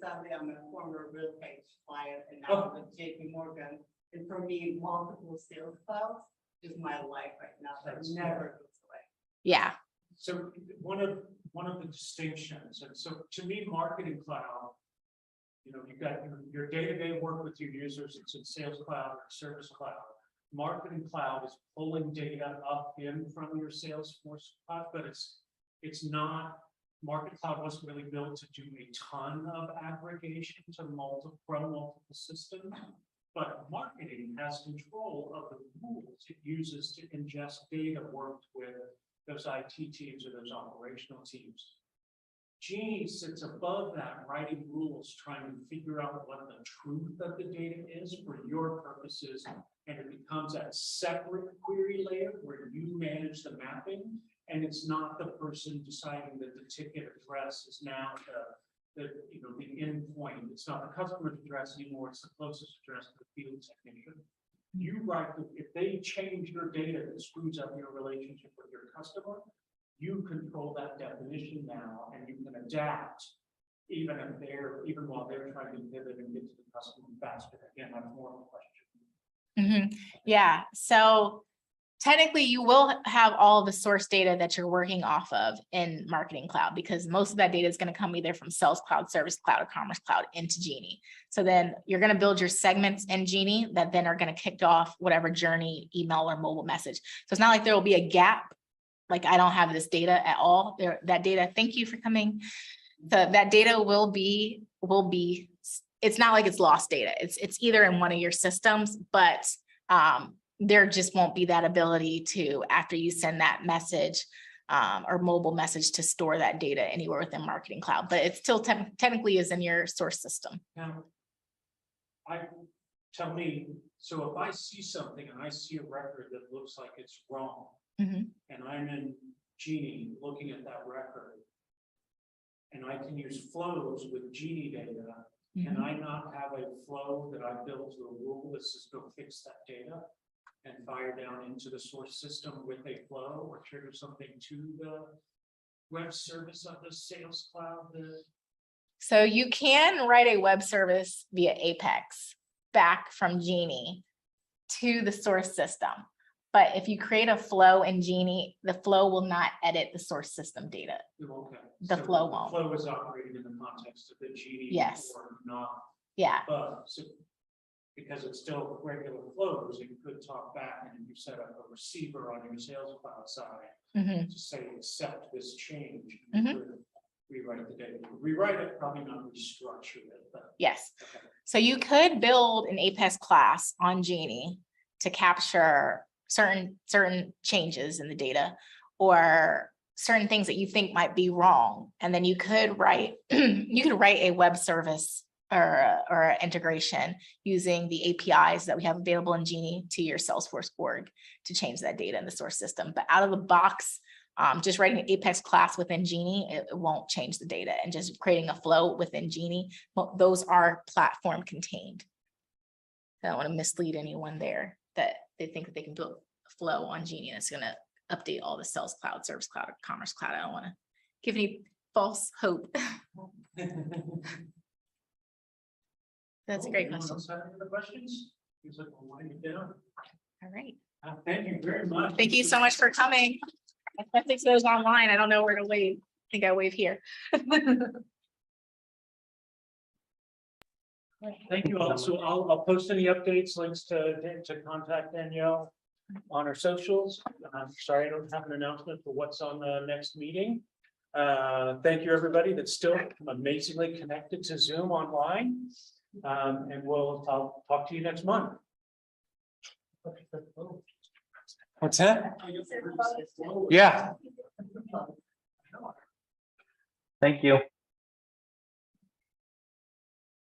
Sadly, I'm a former real estate client and now with JP Morgan. And for me, multiple sales clouds is my life right now. That never goes away. Yeah. So one of the distinctions, and so to me, marketing cloud, you've got your day-to-day work with your users, it's in Sales Cloud or Service Cloud. Marketing cloud is pulling data up in from your Salesforce cloud, but it's not. Marketing cloud wasn't really built to do a ton of aggregation from multiple systems, but marketing has control of the rules it uses to ingest data worked with those IT teams or those operational teams. Genie sits above that, writing rules, trying to figure out what the truth of the data is for your purposes, and it becomes a separate query layer where you manage the mapping. And it's not the person deciding that the ticket address is now the endpoint. It's not the customer's address anymore. It's the closest address to the field technician. You write, if they change your data that screws up your relationship with your customer, you control that definition now, and you can adapt even while they're trying to pivot and get to the customer faster. Again, that's more of a question. Yeah. So technically, you will have all the source data that you're working off of in Marketing Cloud, because most of that data is going to come either from Sales Cloud, Service Cloud, or Commerce Cloud into Genie. So then you're going to build your segments in Genie that then are going to kick off whatever journey, email, or mobile message. So it's not like there will be a gap. Like, I don't have this data at all. That data, thank you for coming. That data will be, it's not like it's lost data. It's either in one of your systems, but there just won't be that ability to, after you send that message or mobile message, to store that data anywhere within Marketing Cloud, but it still technically is in your source system. Now, tell me, so if I see something and I see a record that looks like it's wrong, and I'm in Genie looking at that record, and I can use flows with Genie data, can I not have a flow that I built to a rule that says go fix that data and fire down into the source system with a flow, or trigger something to the web service of the Sales Cloud? So you can write a web service via Apex back from Genie to the source system. But if you create a flow in Genie, the flow will not edit the source system data. Okay. The flow won't. The flow is operating in the context of the Genie. Yes. Or not. Yeah. So because it's still regular flows, you could talk back, and you set up a receiver on your Sales Cloud side to say, accept this change. You could rewrite the data. Rewrite it, probably not restructure it. But, yes. okay. So you could build an Apex class on Genie to capture certain changes in the data, or certain things that you think might be wrong. And then you could write, a web service or integration using the APIs that we have available in Genie to your Salesforce org to change that data in the source system. But out of the box, just writing an Apex class within Genie, it won't change the data, and just creating a flow within Genie, those are platform contained. I don't want to mislead anyone there that they think that they can build a flow on Genie and it's going to update all the Sales Cloud, Service Cloud, or Commerce Cloud. I don't want to give any false hope. That's a great question. Other questions? Seems like we're winding down. All right. Thank you very much. Thank you so much for coming. I think those online. I don't know where to wave. I think I wave here. Thank you all. So I'll post any updates, links to contact Danielle on our socials. I'm sorry, I don't have an announcement for what's on the next meeting. Thank you, everybody that's still amazingly connected to Zoom online. And I'll talk to you next month. What's that? Yeah. Thank you.